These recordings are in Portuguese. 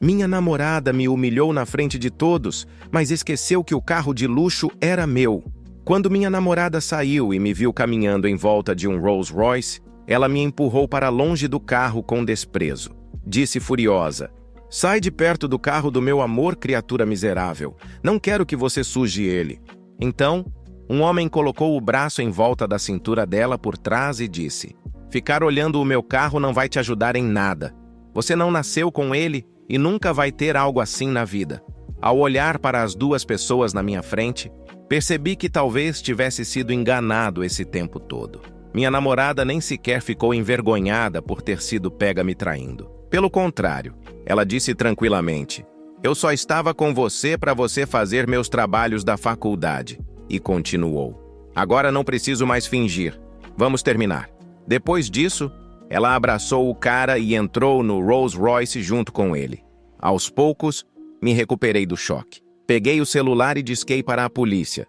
Minha namorada me humilhou na frente de todos, mas esqueceu que o carro de luxo era meu. Quando minha namorada saiu e me viu caminhando em volta de um Rolls Royce, ela me empurrou para longe do carro com desprezo. Disse furiosa: "Sai de perto do carro do meu amor, criatura miserável. Não quero que você suje ele." Então, um homem colocou o braço em volta da cintura dela por trás e disse: "Ficar olhando o meu carro não vai te ajudar em nada. Você não nasceu com ele e nunca vai ter algo assim na vida." Ao olhar para as duas pessoas na minha frente, percebi que talvez tivesse sido enganado esse tempo todo. Minha namorada nem sequer ficou envergonhada por ter sido pega me traindo. Pelo contrário, ela disse tranquilamente: "Eu só estava com você para você fazer meus trabalhos da faculdade." E continuou: "Agora não preciso mais fingir. Vamos terminar." Depois disso, ela abraçou o cara e entrou no Rolls Royce junto com ele. Aos poucos, me recuperei do choque. Peguei o celular e disquei para a polícia.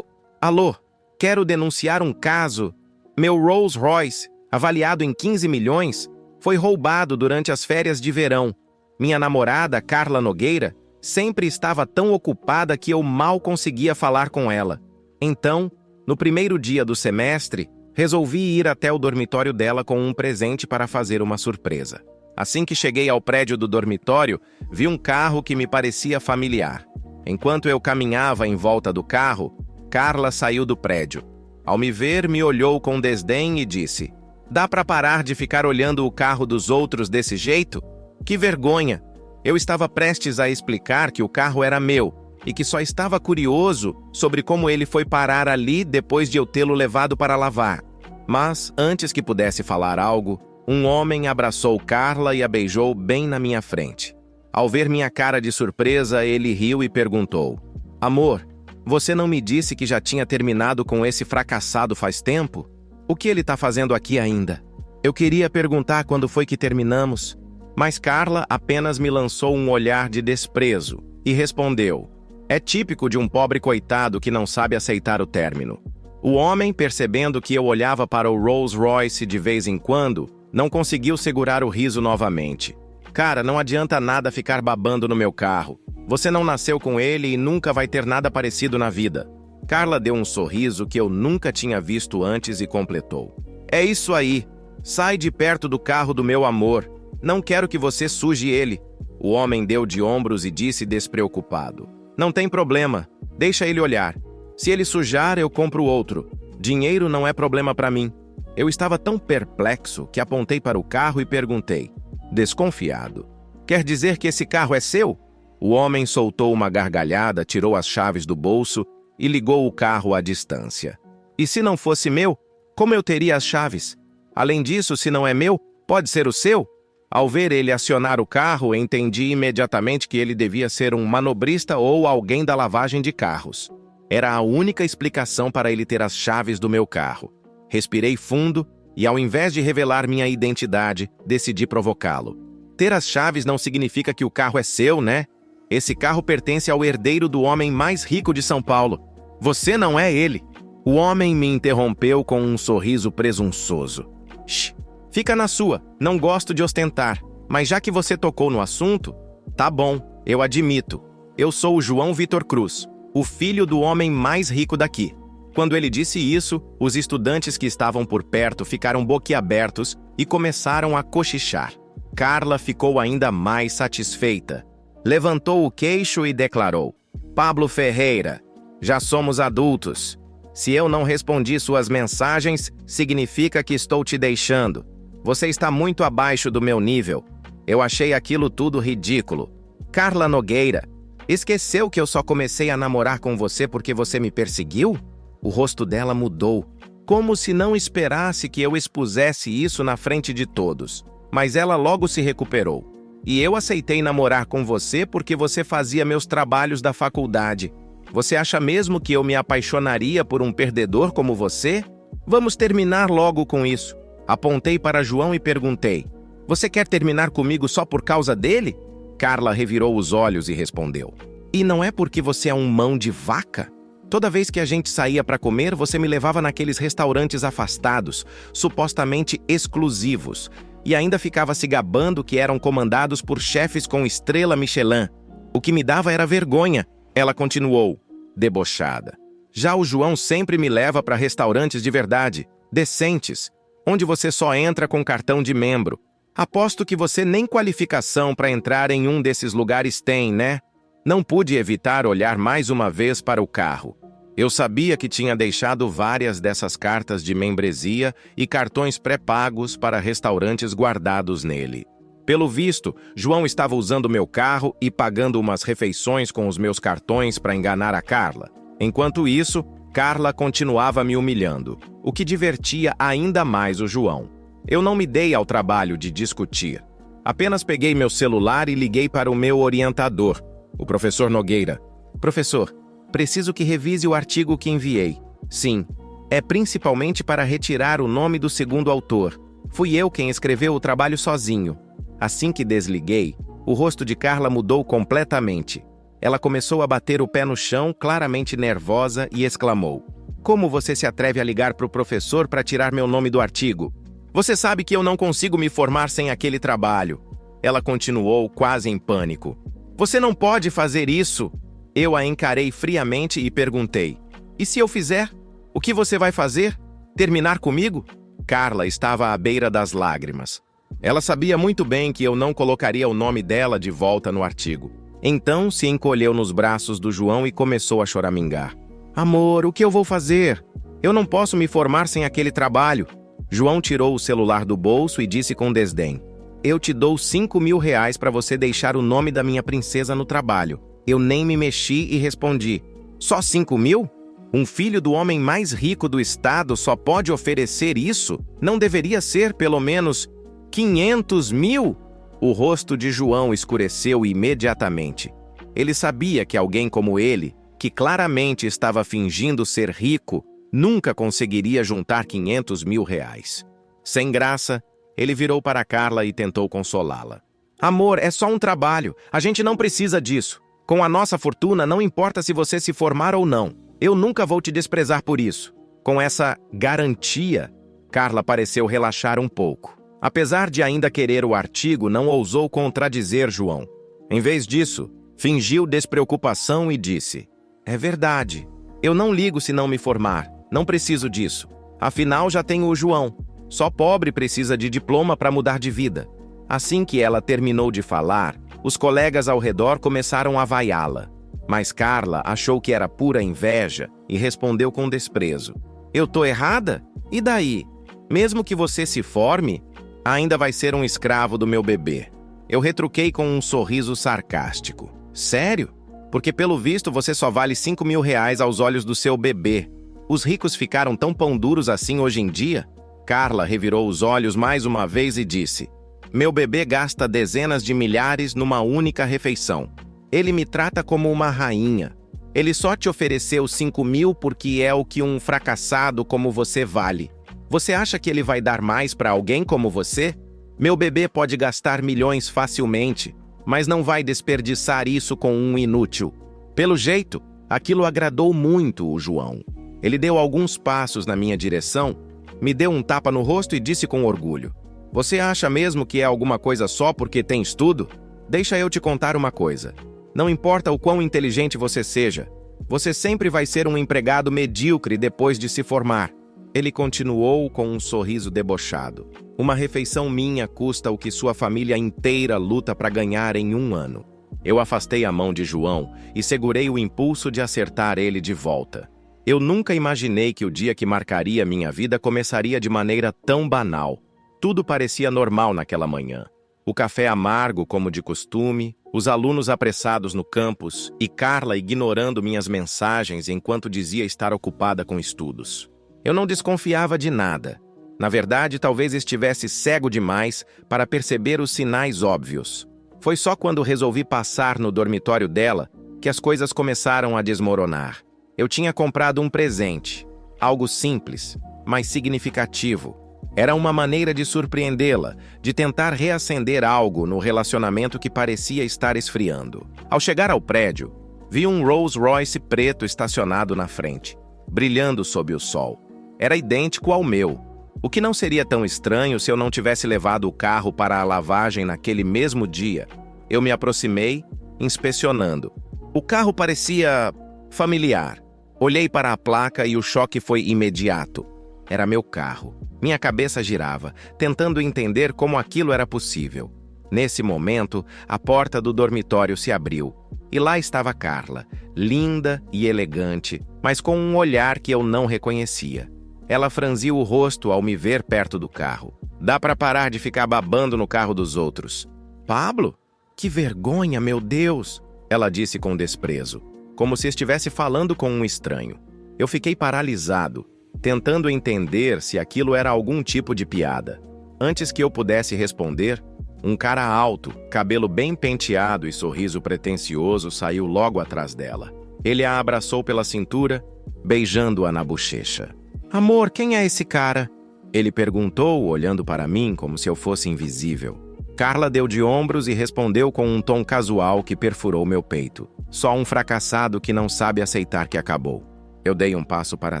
Alô, quero denunciar um caso. Meu Rolls Royce, avaliado em 15 milhões, foi roubado durante as férias de verão. Minha namorada, Carla Nogueira, sempre estava tão ocupada que eu mal conseguia falar com ela. Então, no primeiro dia do semestre, resolvi ir até o dormitório dela com um presente para fazer uma surpresa. Assim que cheguei ao prédio do dormitório, vi um carro que me parecia familiar. Enquanto eu caminhava em volta do carro, Carla saiu do prédio. Ao me ver, me olhou com desdém e disse: "Dá para parar de ficar olhando o carro dos outros desse jeito? Que vergonha!" Eu estava prestes a explicar que o carro era meu e que só estava curioso sobre como ele foi parar ali depois de eu tê-lo levado para lavar. Mas, antes que pudesse falar algo, um homem abraçou Carla e a beijou bem na minha frente. Ao ver minha cara de surpresa, ele riu e perguntou: "Amor, você não me disse que já tinha terminado com esse fracassado faz tempo? O que ele está fazendo aqui ainda?" Eu queria perguntar quando foi que terminamos, mas Carla apenas me lançou um olhar de desprezo e respondeu: "É típico de um pobre coitado que não sabe aceitar o término." O homem, percebendo que eu olhava para o Rolls Royce de vez em quando, não conseguiu segurar o riso novamente. "Cara, não adianta nada ficar babando no meu carro. Você não nasceu com ele e nunca vai ter nada parecido na vida." Carla deu um sorriso que eu nunca tinha visto antes e completou: "É isso aí. Sai de perto do carro do meu amor. Não quero que você suje ele." O homem deu de ombros e disse despreocupado: "Não tem problema. Deixa ele olhar. Se ele sujar, eu compro outro. Dinheiro não é problema para mim." Eu estava tão perplexo que apontei para o carro e perguntei, desconfiado: "Quer dizer que esse carro é seu?" O homem soltou uma gargalhada, tirou as chaves do bolso e ligou o carro à distância. "E se não fosse meu, como eu teria as chaves? Além disso, se não é meu, pode ser o seu?" Ao ver ele acionar o carro, entendi imediatamente que ele devia ser um manobrista ou alguém da lavagem de carros. Era a única explicação para ele ter as chaves do meu carro. Respirei fundo e, ao invés de revelar minha identidade, decidi provocá-lo. "Ter as chaves não significa que o carro é seu, né? Esse carro pertence ao herdeiro do homem mais rico de São Paulo. Você não é ele." O homem me interrompeu com um sorriso presunçoso. "Shh, fica na sua, não gosto de ostentar, mas já que você tocou no assunto, tá bom, eu admito. Eu sou o João Vitor Cruz, o filho do homem mais rico daqui." Quando ele disse isso, os estudantes que estavam por perto ficaram boquiabertos e começaram a cochichar. Carla ficou ainda mais satisfeita. Levantou o queixo e declarou: "Pablo Ferreira, já somos adultos. Se eu não respondi suas mensagens, significa que estou te deixando. Você está muito abaixo do meu nível. Eu achei aquilo tudo ridículo. Carla Nogueira, esqueceu que eu só comecei a namorar com você porque você me perseguiu?" O rosto dela mudou, como se não esperasse que eu expusesse isso na frente de todos. Mas ela logo se recuperou. "E eu aceitei namorar com você porque você fazia meus trabalhos da faculdade. Você acha mesmo que eu me apaixonaria por um perdedor como você? Vamos terminar logo com isso." Apontei para João e perguntei: "Você quer terminar comigo só por causa dele?" Carla revirou os olhos e respondeu: "E não é porque você é um mão de vaca? Toda vez que a gente saía para comer, você me levava naqueles restaurantes afastados, supostamente exclusivos. e ainda ficava se gabando que eram comandados por chefes com estrela Michelin. O que me dava era vergonha. Ela continuou, debochada. Já o João sempre me leva para restaurantes de verdade, decentes, onde você só entra com cartão de membro. Aposto que você nem qualificação para entrar em um desses lugares tem, né? Não pude evitar olhar mais uma vez para o carro. Eu sabia que tinha deixado várias dessas cartas de membresia e cartões pré-pagos para restaurantes guardados nele. Pelo visto, João estava usando meu carro e pagando umas refeições com os meus cartões para enganar a Carla. Enquanto isso, Carla continuava me humilhando, o que divertia ainda mais o João. Eu não me dei ao trabalho de discutir. Apenas peguei meu celular e liguei para o meu orientador, o professor Nogueira. Professor, preciso que revise o artigo que enviei. Sim, é principalmente para retirar o nome do segundo autor. Fui eu quem escreveu o trabalho sozinho. Assim que desliguei, o rosto de Carla mudou completamente. Ela começou a bater o pé no chão, claramente nervosa, e exclamou: Como você se atreve a ligar para o professor para tirar meu nome do artigo? Você sabe que eu não consigo me formar sem aquele trabalho. Ela continuou, quase em pânico. Você não pode fazer isso. Eu a encarei friamente e perguntei: E se eu fizer? O que você vai fazer? Terminar comigo? Carla estava à beira das lágrimas. Ela sabia muito bem que eu não colocaria o nome dela de volta no artigo. Então se encolheu nos braços do João e começou a choramingar. Amor, o que eu vou fazer? Eu não posso me formar sem aquele trabalho. João tirou o celular do bolso e disse com desdém: Eu te dou 5.000 reais para você deixar o nome da minha princesa no trabalho. Eu nem me mexi e respondi: Só 5.000? Um filho do homem mais rico do estado só pode oferecer isso? Não deveria ser, pelo menos, 500.000? O rosto de João escureceu imediatamente. Ele sabia que alguém como ele, que claramente estava fingindo ser rico, nunca conseguiria juntar 500.000 reais. Sem graça, ele virou para Carla e tentou consolá-la. Amor, é só um trabalho. A gente não precisa disso. Com a nossa fortuna, não importa se você se formar ou não. Eu nunca vou te desprezar por isso. Com essa garantia, Carla pareceu relaxar um pouco. Apesar de ainda querer o artigo, não ousou contradizer João. Em vez disso, fingiu despreocupação e disse: É verdade. Eu não ligo se não me formar. Não preciso disso. Afinal, já tenho o João. Só pobre precisa de diploma para mudar de vida. Assim que ela terminou de falar, os colegas ao redor começaram a vaiá-la. Mas Carla achou que era pura inveja e respondeu com desprezo: Eu tô errada? E daí? Mesmo que você se forme, ainda vai ser um escravo do meu bebê. Eu retruquei com um sorriso sarcástico. Sério? Porque pelo visto você só vale 5.000 reais aos olhos do seu bebê. Os ricos ficaram tão pão duros assim hoje em dia? Carla revirou os olhos mais uma vez e disse: Meu bebê gasta dezenas de milhares numa única refeição. Ele me trata como uma rainha. Ele só te ofereceu 5.000 porque é o que um fracassado como você vale. Você acha que ele vai dar mais para alguém como você? Meu bebê pode gastar milhões facilmente, mas não vai desperdiçar isso com um inútil. Pelo jeito, aquilo agradou muito o João. Ele deu alguns passos na minha direção, me deu um tapa no rosto e disse com orgulho: Você acha mesmo que é alguma coisa só porque tem estudo? Deixa eu te contar uma coisa. Não importa o quão inteligente você seja, você sempre vai ser um empregado medíocre depois de se formar. Ele continuou com um sorriso debochado. Uma refeição minha custa o que sua família inteira luta para ganhar em um ano. Eu afastei a mão de João e segurei o impulso de acertar ele de volta. Eu nunca imaginei que o dia que marcaria minha vida começaria de maneira tão banal. Tudo parecia normal naquela manhã. O café amargo como de costume, os alunos apressados no campus e Carla ignorando minhas mensagens enquanto dizia estar ocupada com estudos. Eu não desconfiava de nada. Na verdade, talvez estivesse cego demais para perceber os sinais óbvios. Foi só quando resolvi passar no dormitório dela que as coisas começaram a desmoronar. Eu tinha comprado um presente, algo simples, mas significativo. Era uma maneira de surpreendê-la, de tentar reacender algo no relacionamento que parecia estar esfriando. Ao chegar ao prédio, vi um Rolls Royce preto estacionado na frente, brilhando sob o sol. Era idêntico ao meu. O que não seria tão estranho se eu não tivesse levado o carro para a lavagem naquele mesmo dia. Eu me aproximei, inspecionando. O carro parecia familiar. Olhei para a placa e o choque foi imediato. Era meu carro. Minha cabeça girava, tentando entender como aquilo era possível. Nesse momento, a porta do dormitório se abriu. E lá estava Carla, linda e elegante, mas com um olhar que eu não reconhecia. Ela franziu o rosto ao me ver perto do carro. Dá para parar de ficar babando no carro dos outros. Pablo? Que vergonha, meu Deus! Ela disse com desprezo, como se estivesse falando com um estranho. Eu fiquei paralisado, tentando entender se aquilo era algum tipo de piada. Antes que eu pudesse responder, um cara alto, cabelo bem penteado e sorriso pretensioso saiu logo atrás dela. Ele a abraçou pela cintura, beijando-a na bochecha. Amor, quem é esse cara? Ele perguntou, olhando para mim como se eu fosse invisível. Carla deu de ombros e respondeu com um tom casual que perfurou meu peito. Só um fracassado que não sabe aceitar que acabou. Eu dei um passo para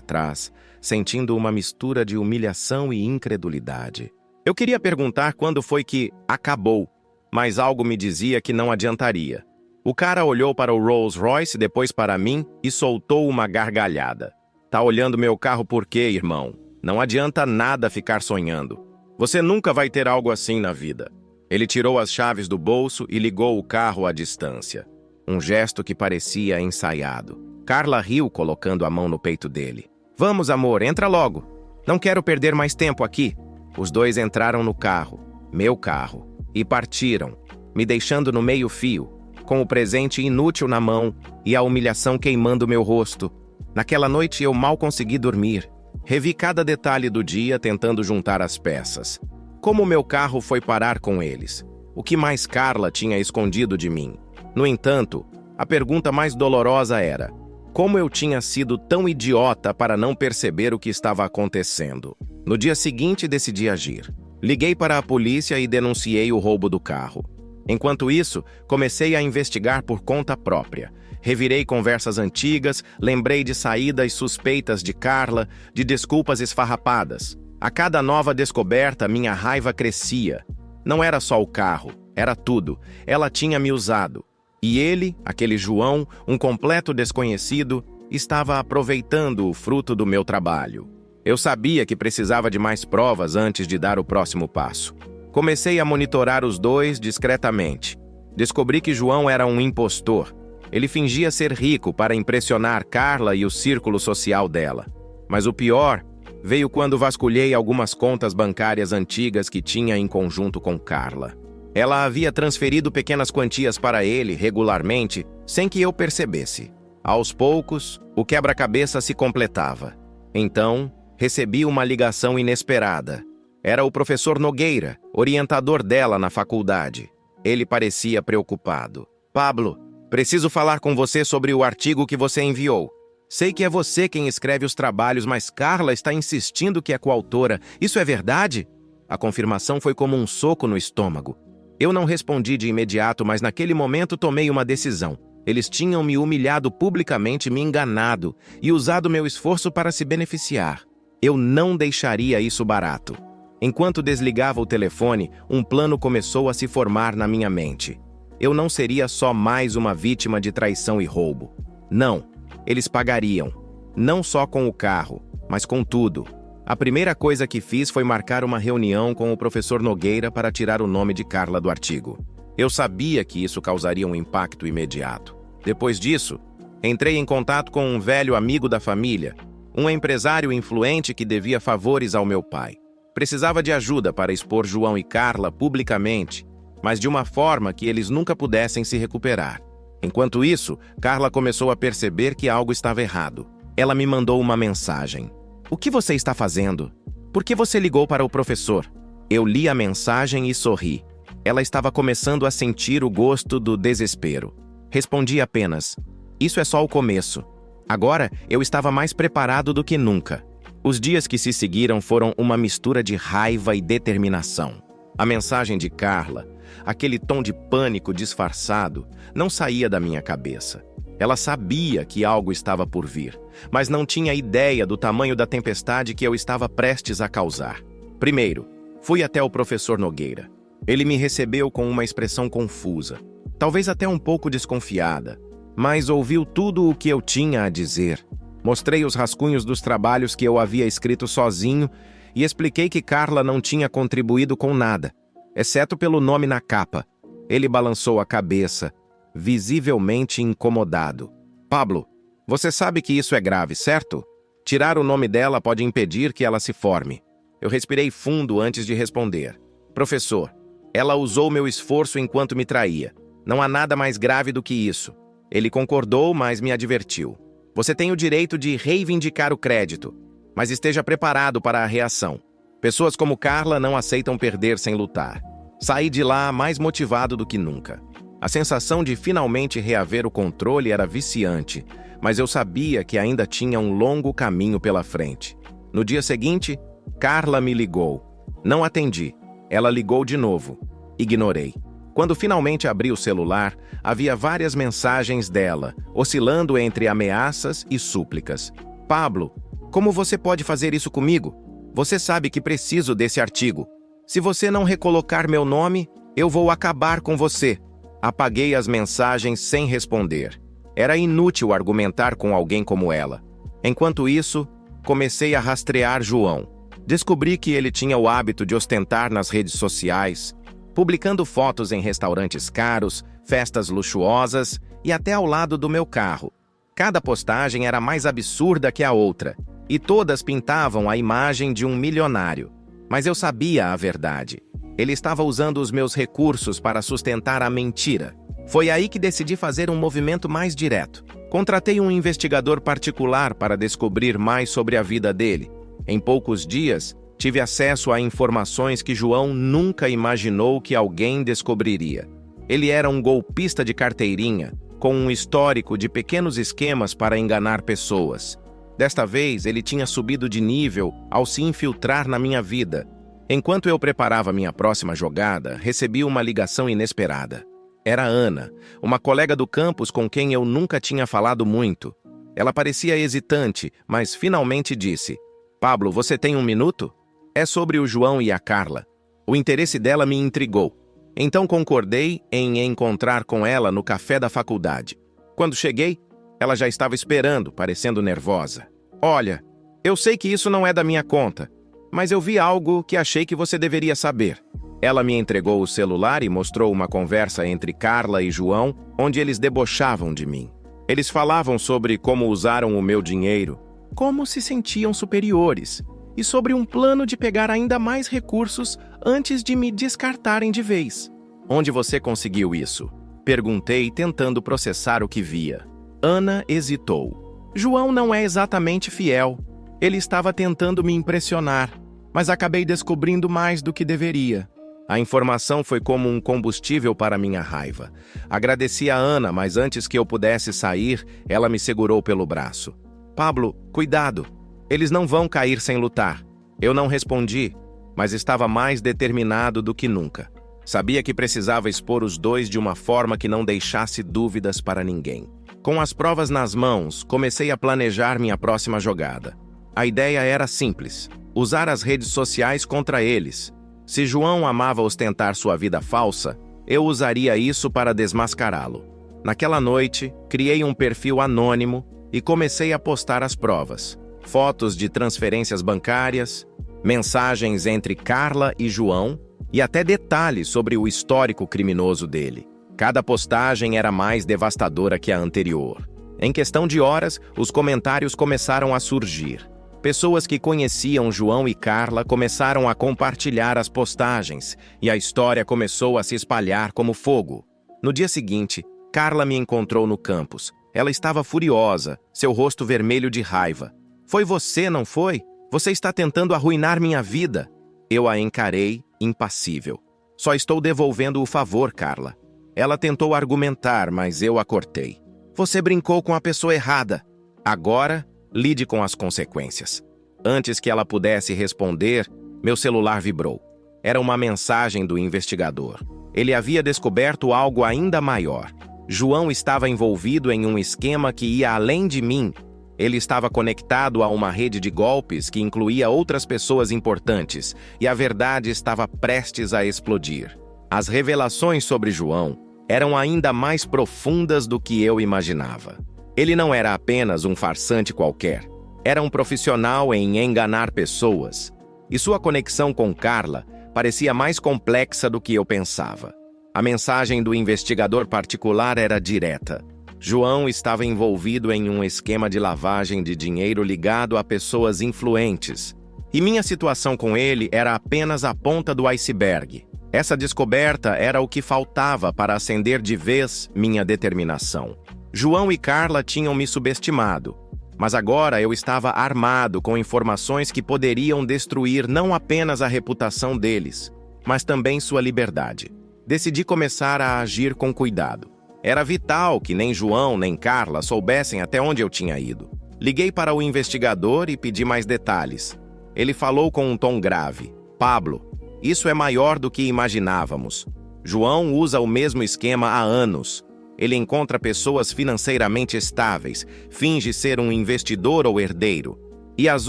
trás, sentindo uma mistura de humilhação e incredulidade. Eu queria perguntar quando foi que acabou, mas algo me dizia que não adiantaria. O cara olhou para o Rolls Royce, depois para mim e soltou uma gargalhada. Tá olhando meu carro por quê, irmão? Não adianta nada ficar sonhando. Você nunca vai ter algo assim na vida. Ele tirou as chaves do bolso e ligou o carro à distância. Um gesto que parecia ensaiado. Carla riu, colocando a mão no peito dele. Vamos, amor, entra logo. Não quero perder mais tempo aqui. Os dois entraram no carro, meu carro, e partiram, me deixando no meio-fio, com o presente inútil na mão e a humilhação queimando meu rosto. Naquela noite eu mal consegui dormir. Revi cada detalhe do dia tentando juntar as peças. Como meu carro foi parar com eles? O que mais Carla tinha escondido de mim? No entanto, a pergunta mais dolorosa era: como eu tinha sido tão idiota para não perceber o que estava acontecendo? No dia seguinte, decidi agir. Liguei para a polícia e denunciei o roubo do carro. Enquanto isso, comecei a investigar por conta própria. Revirei conversas antigas, lembrei de saídas suspeitas de Carla, de desculpas esfarrapadas. A cada nova descoberta, minha raiva crescia. Não era só o carro, era tudo. Ela tinha me usado. E ele, aquele João, um completo desconhecido, estava aproveitando o fruto do meu trabalho. Eu sabia que precisava de mais provas antes de dar o próximo passo. Comecei a monitorar os dois discretamente. Descobri que João era um impostor. Ele fingia ser rico para impressionar Carla e o círculo social dela. Mas o pior veio quando vasculhei algumas contas bancárias antigas que tinha em conjunto com Carla. Ela havia transferido pequenas quantias para ele regularmente, sem que eu percebesse. Aos poucos, o quebra-cabeça se completava. Então, recebi uma ligação inesperada. Era o professor Nogueira, orientador dela na faculdade. Ele parecia preocupado. Pablo, preciso falar com você sobre o artigo que você enviou. Sei que é você quem escreve os trabalhos, mas Carla está insistindo que é coautora. Isso é verdade? A confirmação foi como um soco no estômago. Eu não respondi de imediato, mas naquele momento tomei uma decisão. Eles tinham me humilhado publicamente, me enganado e usado meu esforço para se beneficiar. Eu não deixaria isso barato. Enquanto desligava o telefone, um plano começou a se formar na minha mente. Eu não seria só mais uma vítima de traição e roubo. Não, eles pagariam. Não só com o carro, mas com tudo. A primeira coisa que fiz foi marcar uma reunião com o professor Nogueira para tirar o nome de Carla do artigo. Eu sabia que isso causaria um impacto imediato. Depois disso, entrei em contato com um velho amigo da família, um empresário influente que devia favores ao meu pai. Precisava de ajuda para expor João e Carla publicamente, mas de uma forma que eles nunca pudessem se recuperar. Enquanto isso, Carla começou a perceber que algo estava errado. Ela me mandou uma mensagem. O que você está fazendo? Por que você ligou para o professor? Eu li a mensagem e sorri. Ela estava começando a sentir o gosto do desespero. Respondi apenas: isso é só o começo. Agora, eu estava mais preparado do que nunca. Os dias que se seguiram foram uma mistura de raiva e determinação. A mensagem de Carla, aquele tom de pânico disfarçado, não saía da minha cabeça. Ela sabia que algo estava por vir, mas não tinha ideia do tamanho da tempestade que eu estava prestes a causar. Primeiro, fui até o professor Nogueira. Ele me recebeu com uma expressão confusa, talvez até um pouco desconfiada, mas ouviu tudo o que eu tinha a dizer. Mostrei os rascunhos dos trabalhos que eu havia escrito sozinho e expliquei que Carla não tinha contribuído com nada, exceto pelo nome na capa. Ele balançou a cabeça, visivelmente incomodado. Pablo, você sabe que isso é grave, certo? Tirar o nome dela pode impedir que ela se forme. Eu respirei fundo antes de responder. Professor, ela usou meu esforço enquanto me traía. Não há nada mais grave do que isso. Ele concordou, mas me advertiu. Você tem o direito de reivindicar o crédito, mas esteja preparado para a reação. Pessoas como Carla não aceitam perder sem lutar. Saí de lá mais motivado do que nunca. A sensação de finalmente reaver o controle era viciante, mas eu sabia que ainda tinha um longo caminho pela frente. No dia seguinte, Carla me ligou. Não atendi. Ela ligou de novo. Ignorei. Quando finalmente abri o celular, havia várias mensagens dela, oscilando entre ameaças e súplicas. Pablo, como você pode fazer isso comigo? Você sabe que preciso desse artigo. Se você não recolocar meu nome, eu vou acabar com você. Apaguei as mensagens sem responder. Era inútil argumentar com alguém como ela. Enquanto isso, comecei a rastrear João. Descobri que ele tinha o hábito de ostentar nas redes sociais, publicando fotos em restaurantes caros, festas luxuosas e até ao lado do meu carro. Cada postagem era mais absurda que a outra, e todas pintavam a imagem de um milionário. Mas eu sabia a verdade. Ele estava usando os meus recursos para sustentar a mentira. Foi aí que decidi fazer um movimento mais direto. Contratei um investigador particular para descobrir mais sobre a vida dele. Em poucos dias, tive acesso a informações que João nunca imaginou que alguém descobriria. Ele era um golpista de carteirinha, com um histórico de pequenos esquemas para enganar pessoas. Desta vez, ele tinha subido de nível ao se infiltrar na minha vida. Enquanto eu preparava minha próxima jogada, recebi uma ligação inesperada. Era Ana, uma colega do campus com quem eu nunca tinha falado muito. Ela parecia hesitante, mas finalmente disse: Pablo, você tem um minuto? É sobre o João e a Carla. O interesse dela me intrigou. Então concordei em encontrar com ela no café da faculdade. Quando cheguei, ela já estava esperando, parecendo nervosa. Olha, eu sei que isso não é da minha conta, mas eu vi algo que achei que você deveria saber. Ela me entregou o celular e mostrou uma conversa entre Carla e João, onde eles debochavam de mim. Eles falavam sobre como usaram o meu dinheiro, como se sentiam superiores, e sobre um plano de pegar ainda mais recursos antes de me descartarem de vez. Onde você conseguiu isso? Perguntei, tentando processar o que via. Ana hesitou. João não é exatamente fiel. Ele estava tentando me impressionar, mas acabei descobrindo mais do que deveria. A informação foi como um combustível para minha raiva. Agradeci a Ana, mas antes que eu pudesse sair, ela me segurou pelo braço. Pablo, cuidado! Eles não vão cair sem lutar. Eu não respondi, mas estava mais determinado do que nunca. Sabia que precisava expor os dois de uma forma que não deixasse dúvidas para ninguém. Com as provas nas mãos, comecei a planejar minha próxima jogada. A ideia era simples: usar as redes sociais contra eles. Se João amava ostentar sua vida falsa, eu usaria isso para desmascará-lo. Naquela noite, criei um perfil anônimo e comecei a postar as provas. Fotos de transferências bancárias, mensagens entre Carla e João e até detalhes sobre o histórico criminoso dele. Cada postagem era mais devastadora que a anterior. Em questão de horas, os comentários começaram a surgir. Pessoas que conheciam João e Carla começaram a compartilhar as postagens e a história começou a se espalhar como fogo. No dia seguinte, Carla me encontrou no campus. Ela estava furiosa, seu rosto vermelho de raiva. Foi você, não foi? Você está tentando arruinar minha vida. Eu a encarei, impassível. Só estou devolvendo o favor, Carla. Ela tentou argumentar, mas eu a cortei. Você brincou com a pessoa errada. Agora, lide com as consequências. Antes que ela pudesse responder, meu celular vibrou. Era uma mensagem do investigador. Ele havia descoberto algo ainda maior. João estava envolvido em um esquema que ia além de mim. Ele estava conectado a uma rede de golpes que incluía outras pessoas importantes, e a verdade estava prestes a explodir. As revelações sobre João eram ainda mais profundas do que eu imaginava. Ele não era apenas um farsante qualquer. Era um profissional em enganar pessoas. E sua conexão com Carla parecia mais complexa do que eu pensava. A mensagem do investigador particular era direta. João estava envolvido em um esquema de lavagem de dinheiro ligado a pessoas influentes. E minha situação com ele era apenas a ponta do iceberg. Essa descoberta era o que faltava para acender de vez minha determinação. João e Carla tinham me subestimado, mas agora eu estava armado com informações que poderiam destruir não apenas a reputação deles, mas também sua liberdade. Decidi começar a agir com cuidado. Era vital que nem João nem Carla soubessem até onde eu tinha ido. Liguei para o investigador e pedi mais detalhes. Ele falou com um tom grave. Pablo, isso é maior do que imaginávamos. João usa o mesmo esquema há anos. Ele encontra pessoas financeiramente estáveis, finge ser um investidor ou herdeiro, e as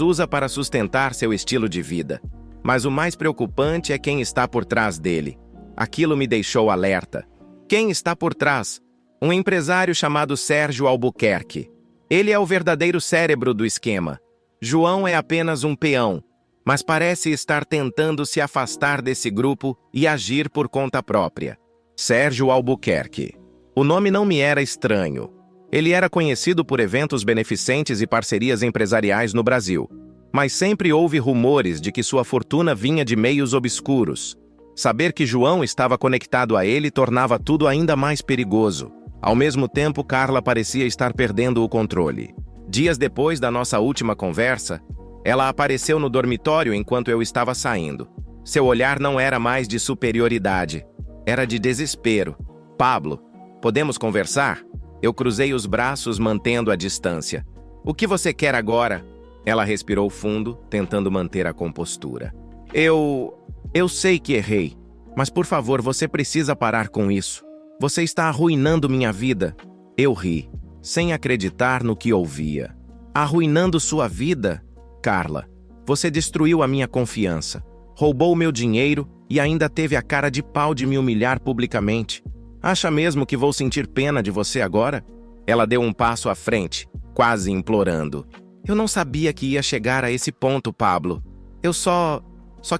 usa para sustentar seu estilo de vida. Mas o mais preocupante é quem está por trás dele. Aquilo me deixou alerta. Quem está por trás? Um empresário chamado Sérgio Albuquerque. Ele é o verdadeiro cérebro do esquema. João é apenas um peão, mas parece estar tentando se afastar desse grupo e agir por conta própria. Sérgio Albuquerque. O nome não me era estranho. Ele era conhecido por eventos beneficentes e parcerias empresariais no Brasil, mas sempre houve rumores de que sua fortuna vinha de meios obscuros. Saber que João estava conectado a ele tornava tudo ainda mais perigoso. Ao mesmo tempo, Carla parecia estar perdendo o controle. Dias depois da nossa última conversa, ela apareceu no dormitório enquanto eu estava saindo. Seu olhar não era mais de superioridade, era de desespero. Pablo, podemos conversar? Eu cruzei os braços mantendo a distância. O que você quer agora? Ela respirou fundo, tentando manter a compostura. Eu sei que errei, mas por favor, você precisa parar com isso. Você está arruinando minha vida. Eu ri, sem acreditar no que ouvia. Arruinando sua vida? Carla, você destruiu a minha confiança, roubou o meu dinheiro e ainda teve a cara de pau de me humilhar publicamente. Acha mesmo que vou sentir pena de você agora? Ela deu um passo à frente, quase implorando. Eu não sabia que ia chegar a esse ponto, Pablo. Eu só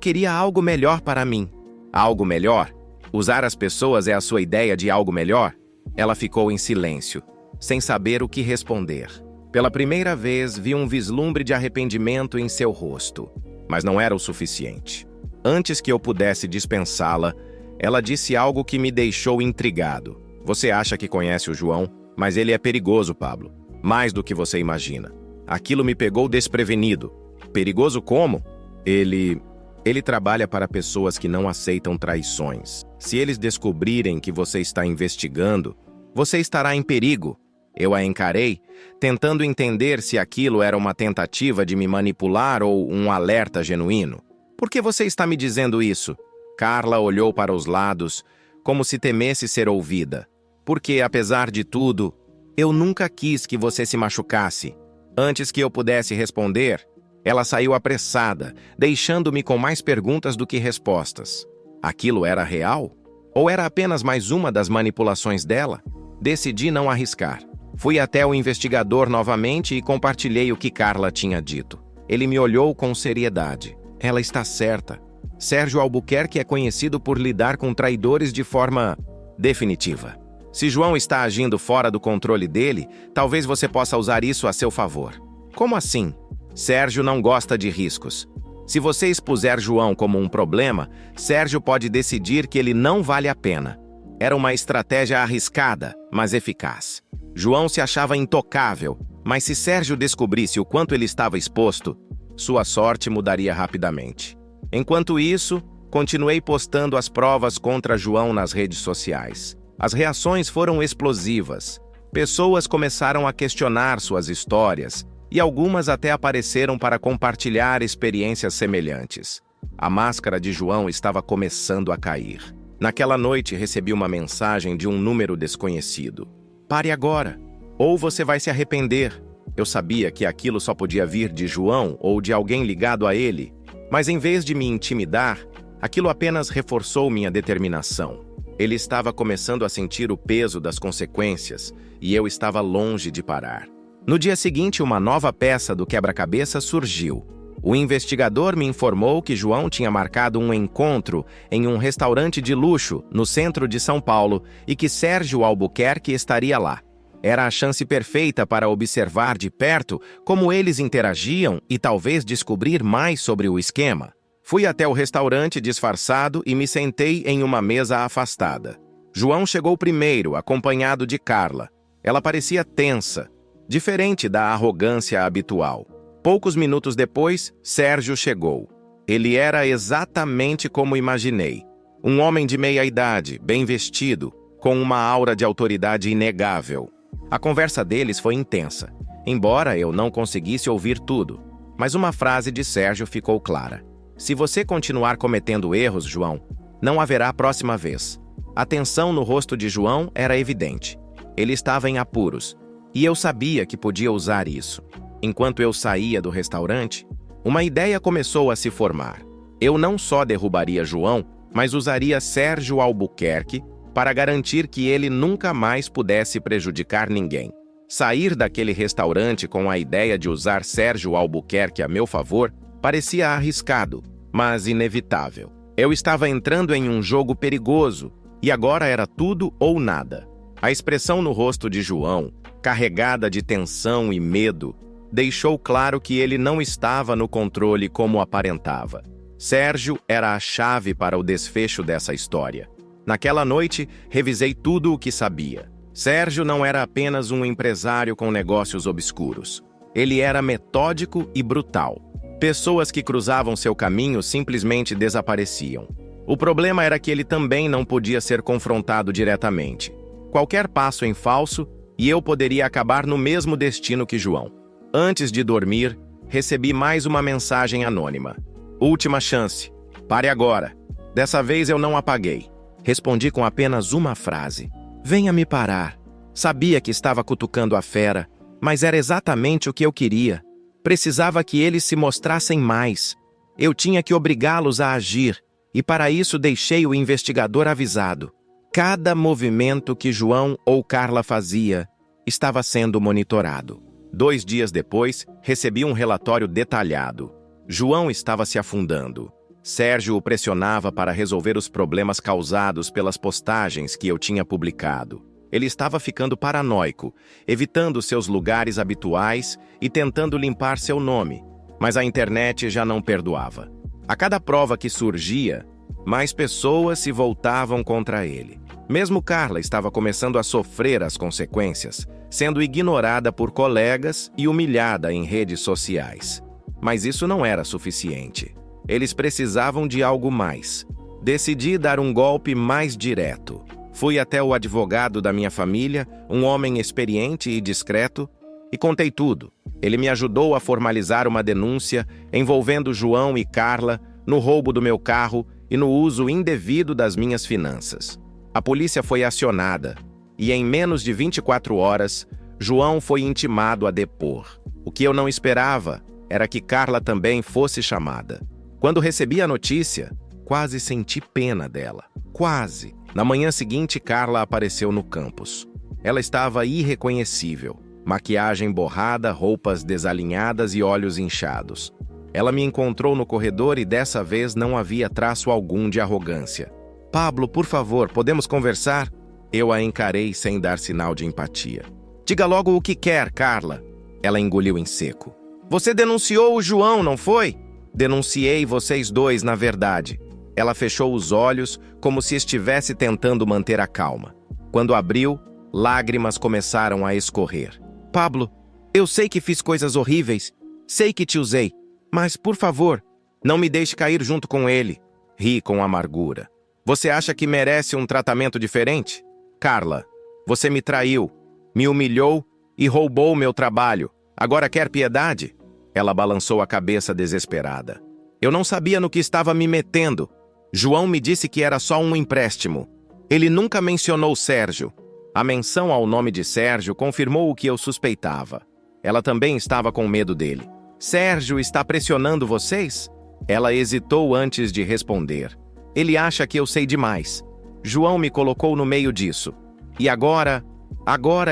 queria algo melhor para mim. Algo melhor? Usar as pessoas é a sua ideia de algo melhor? Ela ficou em silêncio, sem saber o que responder. Pela primeira vez, vi um vislumbre de arrependimento em seu rosto, mas não era o suficiente. Antes que eu pudesse dispensá-la, ela disse algo que me deixou intrigado. Você acha que conhece o João, mas ele é perigoso, Pablo. Mais do que você imagina. Aquilo me pegou desprevenido. Perigoso como? Ele trabalha para pessoas que não aceitam traições. Se eles descobrirem que você está investigando, você estará em perigo. Eu a encarei, tentando entender se aquilo era uma tentativa de me manipular ou um alerta genuíno. Por que você está me dizendo isso? Carla olhou para os lados, como se temesse ser ouvida. Porque, apesar de tudo, eu nunca quis que você se machucasse. Antes que eu pudesse responder, ela saiu apressada, deixando-me com mais perguntas do que respostas. Aquilo era real? Ou era apenas mais uma das manipulações dela? Decidi não arriscar. Fui até o investigador novamente e compartilhei o que Carla tinha dito. Ele me olhou com seriedade. Ela está certa. Sérgio Albuquerque é conhecido por lidar com traidores de forma definitiva. Se João está agindo fora do controle dele, talvez você possa usar isso a seu favor. Como assim? Sérgio não gosta de riscos. Se você expuser João como um problema, Sérgio pode decidir que ele não vale a pena. Era uma estratégia arriscada, mas eficaz. João se achava intocável, mas se Sérgio descobrisse o quanto ele estava exposto, sua sorte mudaria rapidamente. Enquanto isso, continuei postando as provas contra João nas redes sociais. As reações foram explosivas. Pessoas começaram a questionar suas histórias, e algumas até apareceram para compartilhar experiências semelhantes. A máscara de João estava começando a cair. Naquela noite, recebi uma mensagem de um número desconhecido. Pare agora, ou você vai se arrepender. Eu sabia que aquilo só podia vir de João ou de alguém ligado a ele, mas em vez de me intimidar, aquilo apenas reforçou minha determinação. Ele estava começando a sentir o peso das consequências e eu estava longe de parar. No dia seguinte, uma nova peça do quebra-cabeça surgiu. O investigador me informou que João tinha marcado um encontro em um restaurante de luxo no centro de São Paulo e que Sérgio Albuquerque estaria lá. Era a chance perfeita para observar de perto como eles interagiam e talvez descobrir mais sobre o esquema. Fui até o restaurante disfarçado e me sentei em uma mesa afastada. João chegou primeiro, acompanhado de Carla. Ela parecia tensa, diferente da arrogância habitual. Poucos minutos depois, Sérgio chegou. Ele era exatamente como imaginei. Um homem de meia idade, bem vestido, com uma aura de autoridade inegável. A conversa deles foi intensa, embora eu não conseguisse ouvir tudo. Mas uma frase de Sérgio ficou clara. Se você continuar cometendo erros, João, não haverá próxima vez. A tensão no rosto de João era evidente. Ele estava em apuros, e eu sabia que podia usar isso. Enquanto eu saía do restaurante, uma ideia começou a se formar. Eu não só derrubaria João, mas usaria Sérgio Albuquerque para garantir que ele nunca mais pudesse prejudicar ninguém. Sair daquele restaurante com a ideia de usar Sérgio Albuquerque a meu favor parecia arriscado, mas inevitável. Eu estava entrando em um jogo perigoso, e agora era tudo ou nada. A expressão no rosto de João, carregada de tensão e medo, deixou claro que ele não estava no controle como aparentava. Sérgio era a chave para o desfecho dessa história. Naquela noite, revisei tudo o que sabia. Sérgio não era apenas um empresário com negócios obscuros. Ele era metódico e brutal. Pessoas que cruzavam seu caminho simplesmente desapareciam. O problema era que ele também não podia ser confrontado diretamente. Qualquer passo em falso, e eu poderia acabar no mesmo destino que João. Antes de dormir, recebi mais uma mensagem anônima. Última chance. Pare agora. Dessa vez eu não apaguei. Respondi com apenas uma frase. Venha me parar. Sabia que estava cutucando a fera, mas era exatamente o que eu queria. Precisava que eles se mostrassem mais. Eu tinha que obrigá-los a agir, e para isso deixei o investigador avisado. Cada movimento que João ou Carla fazia estava sendo monitorado. 2 dias depois, recebi um relatório detalhado. João estava se afundando. Sérgio o pressionava para resolver os problemas causados pelas postagens que eu tinha publicado. Ele estava ficando paranoico, evitando seus lugares habituais e tentando limpar seu nome, mas a internet já não perdoava. A cada prova que surgia, mais pessoas se voltavam contra ele. Mesmo Carla estava começando a sofrer as consequências, sendo ignorada por colegas e humilhada em redes sociais. Mas isso não era suficiente. Eles precisavam de algo mais. Decidi dar um golpe mais direto. Fui até o advogado da minha família, um homem experiente e discreto, e contei tudo. Ele me ajudou a formalizar uma denúncia envolvendo João e Carla no roubo do meu carro e no uso indevido das minhas finanças. A polícia foi acionada e, em menos de 24 horas, João foi intimado a depor. O que eu não esperava era que Carla também fosse chamada. Quando recebi a notícia, quase senti pena dela. Quase. Na manhã seguinte, Carla apareceu no campus. Ela estava irreconhecível. Maquiagem borrada, roupas desalinhadas e olhos inchados. Ela me encontrou no corredor e dessa vez não havia traço algum de arrogância. Pablo, por favor, podemos conversar? Eu a encarei sem dar sinal de empatia. Diga logo o que quer, Carla. Ela engoliu em seco. Você denunciou o João, não foi? Denunciei vocês dois, na verdade. Ela fechou os olhos, como se estivesse tentando manter a calma. Quando abriu, lágrimas começaram a escorrer. Pablo, eu sei que fiz coisas horríveis. Sei que te usei. Mas, por favor, não me deixe cair junto com ele. Ri com amargura. Você acha que merece um tratamento diferente? Carla, você me traiu, me humilhou e roubou meu trabalho. Agora quer piedade? Ela balançou a cabeça desesperada. Eu não sabia no que estava me metendo. João me disse que era só um empréstimo. Ele nunca mencionou Sérgio. A menção ao nome de Sérgio confirmou o que eu suspeitava. Ela também estava com medo dele. Sérgio está pressionando vocês? Ela hesitou antes de responder. Ele acha que eu sei demais. João me colocou no meio disso. E agora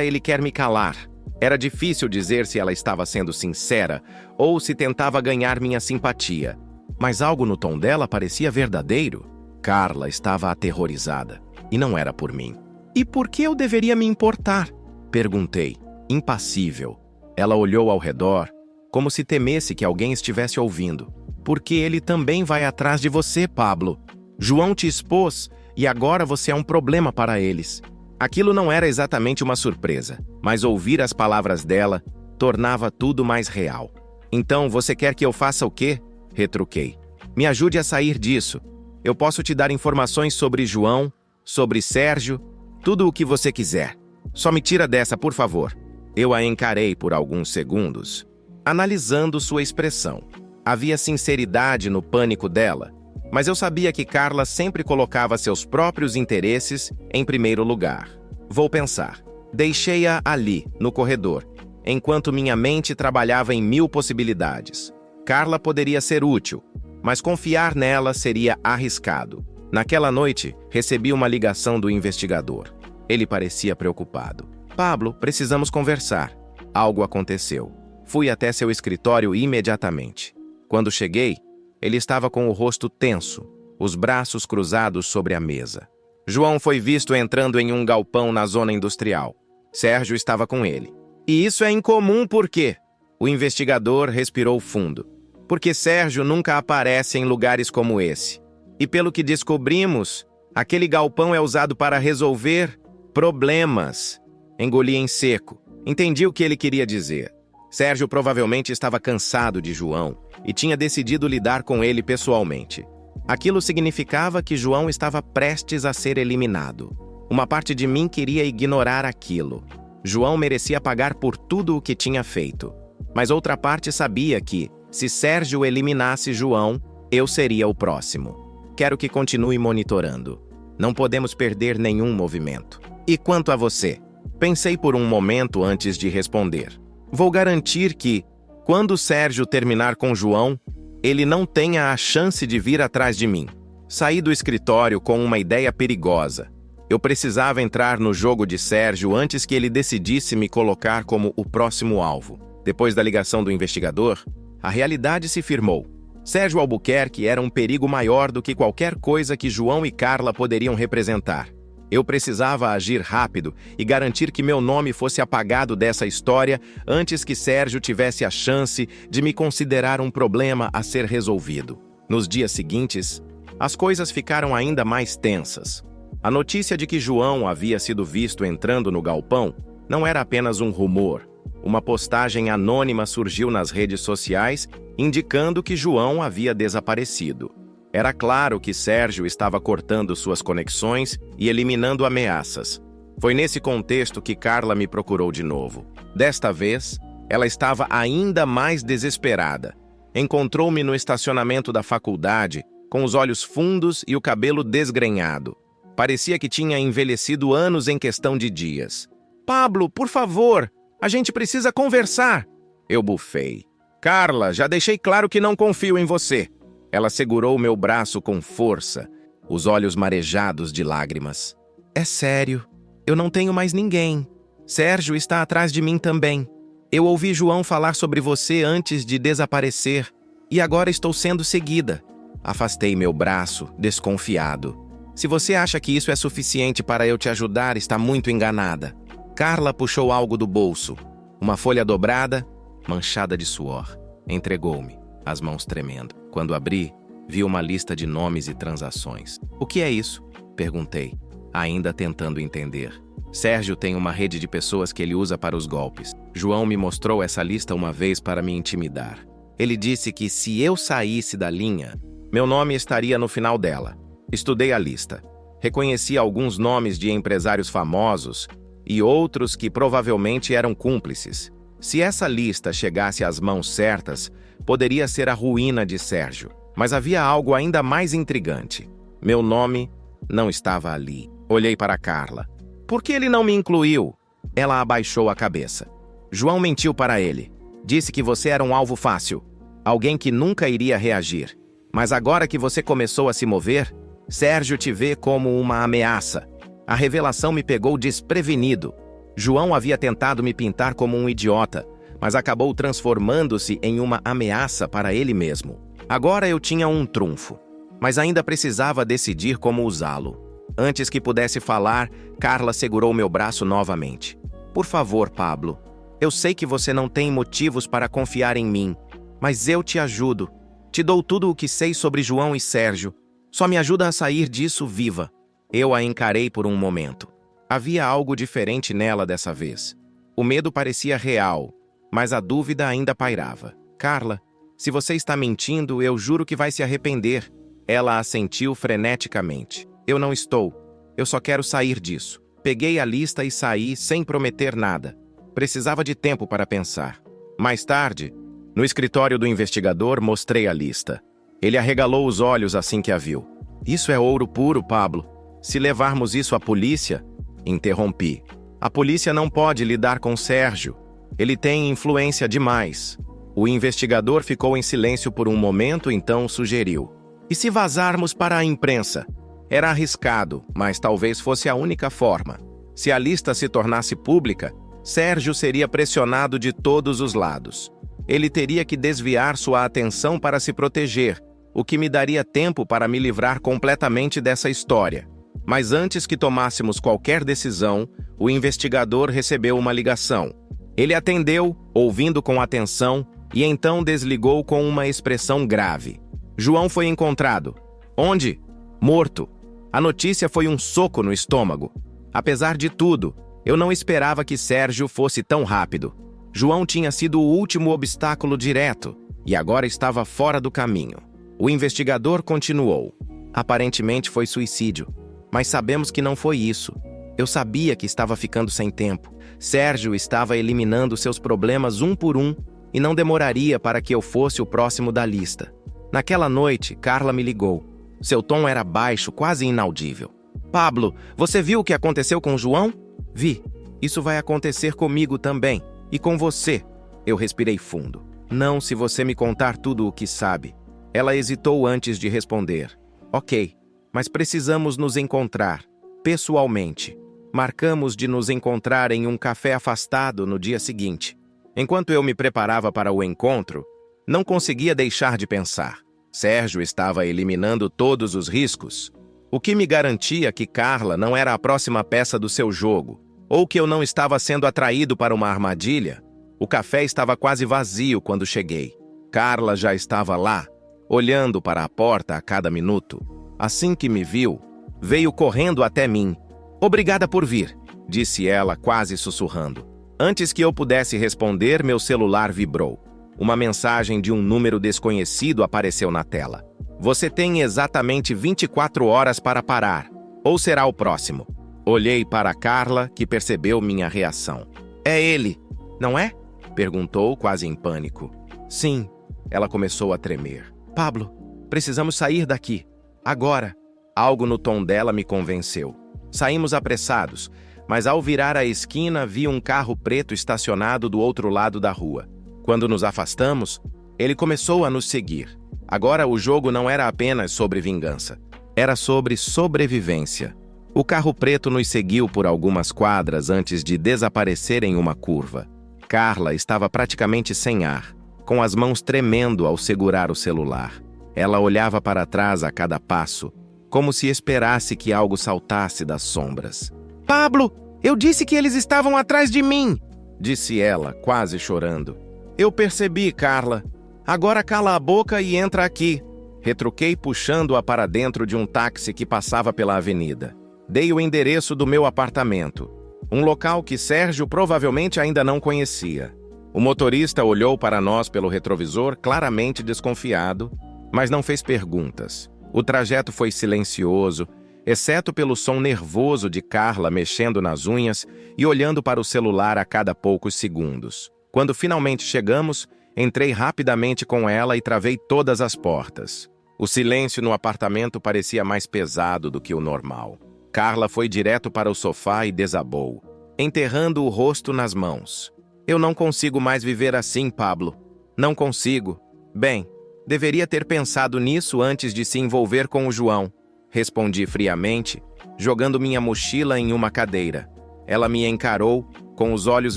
ele quer me calar. Era difícil dizer se ela estava sendo sincera ou se tentava ganhar minha simpatia. Mas algo no tom dela parecia verdadeiro. Carla estava aterrorizada. E não era por mim. E por que eu deveria me importar? Perguntei, impassível. Ela olhou ao redor, como se temesse que alguém estivesse ouvindo. Porque ele também vai atrás de você, Pablo. João te expôs e agora você é um problema para eles. Aquilo não era exatamente uma surpresa, mas ouvir as palavras dela tornava tudo mais real. Então, você quer que eu faça o quê? Retruquei. Me ajude a sair disso. Eu posso te dar informações sobre João, sobre Sérgio, tudo o que você quiser. Só me tira dessa, por favor. Eu a encarei por alguns segundos, analisando sua expressão. Havia sinceridade no pânico dela, mas eu sabia que Carla sempre colocava seus próprios interesses em primeiro lugar. Vou pensar. Deixei-a ali, no corredor, enquanto minha mente trabalhava em 1000 possibilidades. Carla poderia ser útil, mas confiar nela seria arriscado. Naquela noite, recebi uma ligação do investigador. Ele parecia preocupado. Pablo, precisamos conversar. Algo aconteceu. Fui até seu escritório imediatamente. Quando cheguei, ele estava com o rosto tenso, os braços cruzados sobre a mesa. João foi visto entrando em um galpão na zona industrial. Sérgio estava com ele. E isso é incomum por quê? O investigador respirou fundo. Porque Sérgio nunca aparece em lugares como esse. E pelo que descobrimos, aquele galpão é usado para resolver problemas. Engoli em seco. Entendi o que ele queria dizer. Sérgio provavelmente estava cansado de João e tinha decidido lidar com ele pessoalmente. Aquilo significava que João estava prestes a ser eliminado. Uma parte de mim queria ignorar aquilo. João merecia pagar por tudo o que tinha feito. Mas outra parte sabia que, se Sérgio eliminasse João, eu seria o próximo. Quero que continue monitorando. Não podemos perder nenhum movimento. E quanto a você? Pensei por um momento antes de responder. Vou garantir que, quando Sérgio terminar com João, ele não tenha a chance de vir atrás de mim. Saí do escritório com uma ideia perigosa. Eu precisava entrar no jogo de Sérgio antes que ele decidisse me colocar como o próximo alvo. Depois da ligação do investigador, a realidade se firmou. Sérgio Albuquerque era um perigo maior do que qualquer coisa que João e Carla poderiam representar. Eu precisava agir rápido e garantir que meu nome fosse apagado dessa história antes que Sérgio tivesse a chance de me considerar um problema a ser resolvido. Nos dias seguintes, as coisas ficaram ainda mais tensas. A notícia de que João havia sido visto entrando no galpão não era apenas um rumor. Uma postagem anônima surgiu nas redes sociais indicando que João havia desaparecido. Era claro que Sérgio estava cortando suas conexões e eliminando ameaças. Foi nesse contexto que Carla me procurou de novo. Desta vez, ela estava ainda mais desesperada. Encontrou-me no estacionamento da faculdade, com os olhos fundos e o cabelo desgrenhado. Parecia que tinha envelhecido anos em questão de dias. Pablo, por favor, a gente precisa conversar. Eu bufei. Carla, já deixei claro que não confio em você. Ela segurou meu braço com força, os olhos marejados de lágrimas. É sério, eu não tenho mais ninguém. Sérgio está atrás de mim também. Eu ouvi João falar sobre você antes de desaparecer, e agora estou sendo seguida. Afastei meu braço, desconfiado. Se você acha que isso é suficiente para eu te ajudar, está muito enganada. Carla puxou algo do bolso. Uma folha dobrada, manchada de suor. Entregou-me, as mãos tremendo. Quando abri, vi uma lista de nomes e transações. O que é isso? Perguntei, ainda tentando entender. Sérgio tem uma rede de pessoas que ele usa para os golpes. João me mostrou essa lista uma vez para me intimidar. Ele disse que se eu saísse da linha, meu nome estaria no final dela. Estudei a lista. Reconheci alguns nomes de empresários famosos e outros que provavelmente eram cúmplices. Se essa lista chegasse às mãos certas, poderia ser a ruína de Sérgio. Mas havia algo ainda mais intrigante. Meu nome não estava ali. Olhei para Carla. Por que ele não me incluiu? Ela abaixou a cabeça. João mentiu para ele. Disse que você era um alvo fácil. Alguém que nunca iria reagir. Mas agora que você começou a se mover, Sérgio te vê como uma ameaça. A revelação me pegou desprevenido. João havia tentado me pintar como um idiota, mas acabou transformando-se em uma ameaça para ele mesmo. Agora eu tinha um trunfo, mas ainda precisava decidir como usá-lo. Antes que pudesse falar, Carla segurou meu braço novamente. Por favor, Pablo. Eu sei que você não tem motivos para confiar em mim, mas eu te ajudo. Te dou tudo o que sei sobre João e Sérgio. Só me ajuda a sair disso viva. Eu a encarei por um momento. Havia algo diferente nela dessa vez. O medo parecia real, mas a dúvida ainda pairava. Carla, se você está mentindo, eu juro que vai se arrepender. Ela assentiu freneticamente. Eu não estou. Eu só quero sair disso. Peguei a lista e saí sem prometer nada. Precisava de tempo para pensar. Mais tarde, no escritório do investigador, mostrei a lista. Ele arregalou os olhos assim que a viu. Isso é ouro puro, Pablo. Se levarmos isso à polícia... Interrompi. A polícia não pode lidar com Sérgio. Ele tem influência demais. O investigador ficou em silêncio por um momento, então sugeriu. E se vazarmos para a imprensa? Era arriscado, mas talvez fosse a única forma. Se a lista se tornasse pública, Sérgio seria pressionado de todos os lados. Ele teria que desviar sua atenção para se proteger, o que me daria tempo para me livrar completamente dessa história. Mas antes que tomássemos qualquer decisão, o investigador recebeu uma ligação. Ele atendeu, ouvindo com atenção, e então desligou com uma expressão grave. João foi encontrado. Onde? Morto. A notícia foi um soco no estômago. Apesar de tudo, eu não esperava que Sérgio fosse tão rápido. João tinha sido o último obstáculo direto, e agora estava fora do caminho. O investigador continuou. Aparentemente foi suicídio. Mas sabemos que não foi isso. Eu sabia que estava ficando sem tempo. Sérgio estava eliminando seus problemas um por um e não demoraria para que eu fosse o próximo da lista. Naquela noite, Carla me ligou. Seu tom era baixo, quase inaudível. Pablo, você viu o que aconteceu com o João? Vi. Isso vai acontecer comigo também. E com você. Eu respirei fundo. Não, se você me contar tudo o que sabe. Ela hesitou antes de responder. Ok. Mas precisamos nos encontrar, pessoalmente. Marcamos de nos encontrar em um café afastado no dia seguinte. Enquanto eu me preparava para o encontro, não conseguia deixar de pensar. Sérgio estava eliminando todos os riscos. O que me garantia que Carla não era a próxima peça do seu jogo, ou que eu não estava sendo atraído para uma armadilha? O café estava quase vazio quando cheguei. Carla já estava lá, olhando para a porta a cada minuto. Assim que me viu, veio correndo até mim. Obrigada por vir, disse ela, quase sussurrando. Antes que eu pudesse responder, meu celular vibrou. Uma mensagem de um número desconhecido apareceu na tela. Você tem exatamente 24 horas para parar, ou será o próximo. Olhei para Carla, que percebeu minha reação. É ele, não é? Perguntou, quase em pânico. Sim, ela começou a tremer. Pablo, precisamos sair daqui. Agora, algo no tom dela me convenceu. Saímos apressados, mas ao virar a esquina vi um carro preto estacionado do outro lado da rua. Quando nos afastamos, ele começou a nos seguir. Agora o jogo não era apenas sobre vingança, era sobre sobrevivência. O carro preto nos seguiu por algumas quadras antes de desaparecer em uma curva. Carla estava praticamente sem ar, com as mãos tremendo ao segurar o celular. Ela olhava para trás a cada passo, como se esperasse que algo saltasse das sombras. Pablo, eu disse que eles estavam atrás de mim, disse ela, quase chorando. Eu percebi, Carla. Agora cala a boca e entra aqui. Retruquei puxando-a para dentro de um táxi que passava pela avenida. Dei o endereço do meu apartamento, um local que Sérgio provavelmente ainda não conhecia. O motorista olhou para nós pelo retrovisor, claramente desconfiado, mas não fez perguntas. O trajeto foi silencioso, exceto pelo som nervoso de Carla mexendo nas unhas e olhando para o celular a cada poucos segundos. Quando finalmente chegamos, entrei rapidamente com ela e travei todas as portas. O silêncio no apartamento parecia mais pesado do que o normal. Carla foi direto para o sofá e desabou, enterrando o rosto nas mãos. Eu não consigo mais viver assim, Pablo. Não consigo. Bem, deveria ter pensado nisso antes de se envolver com o João. Respondi friamente, jogando minha mochila em uma cadeira. Ela me encarou, com os olhos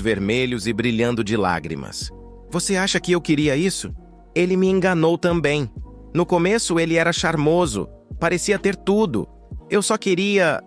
vermelhos e brilhando de lágrimas. Você acha que eu queria isso? Ele me enganou também. No começo ele era charmoso, parecia ter tudo. Eu só queria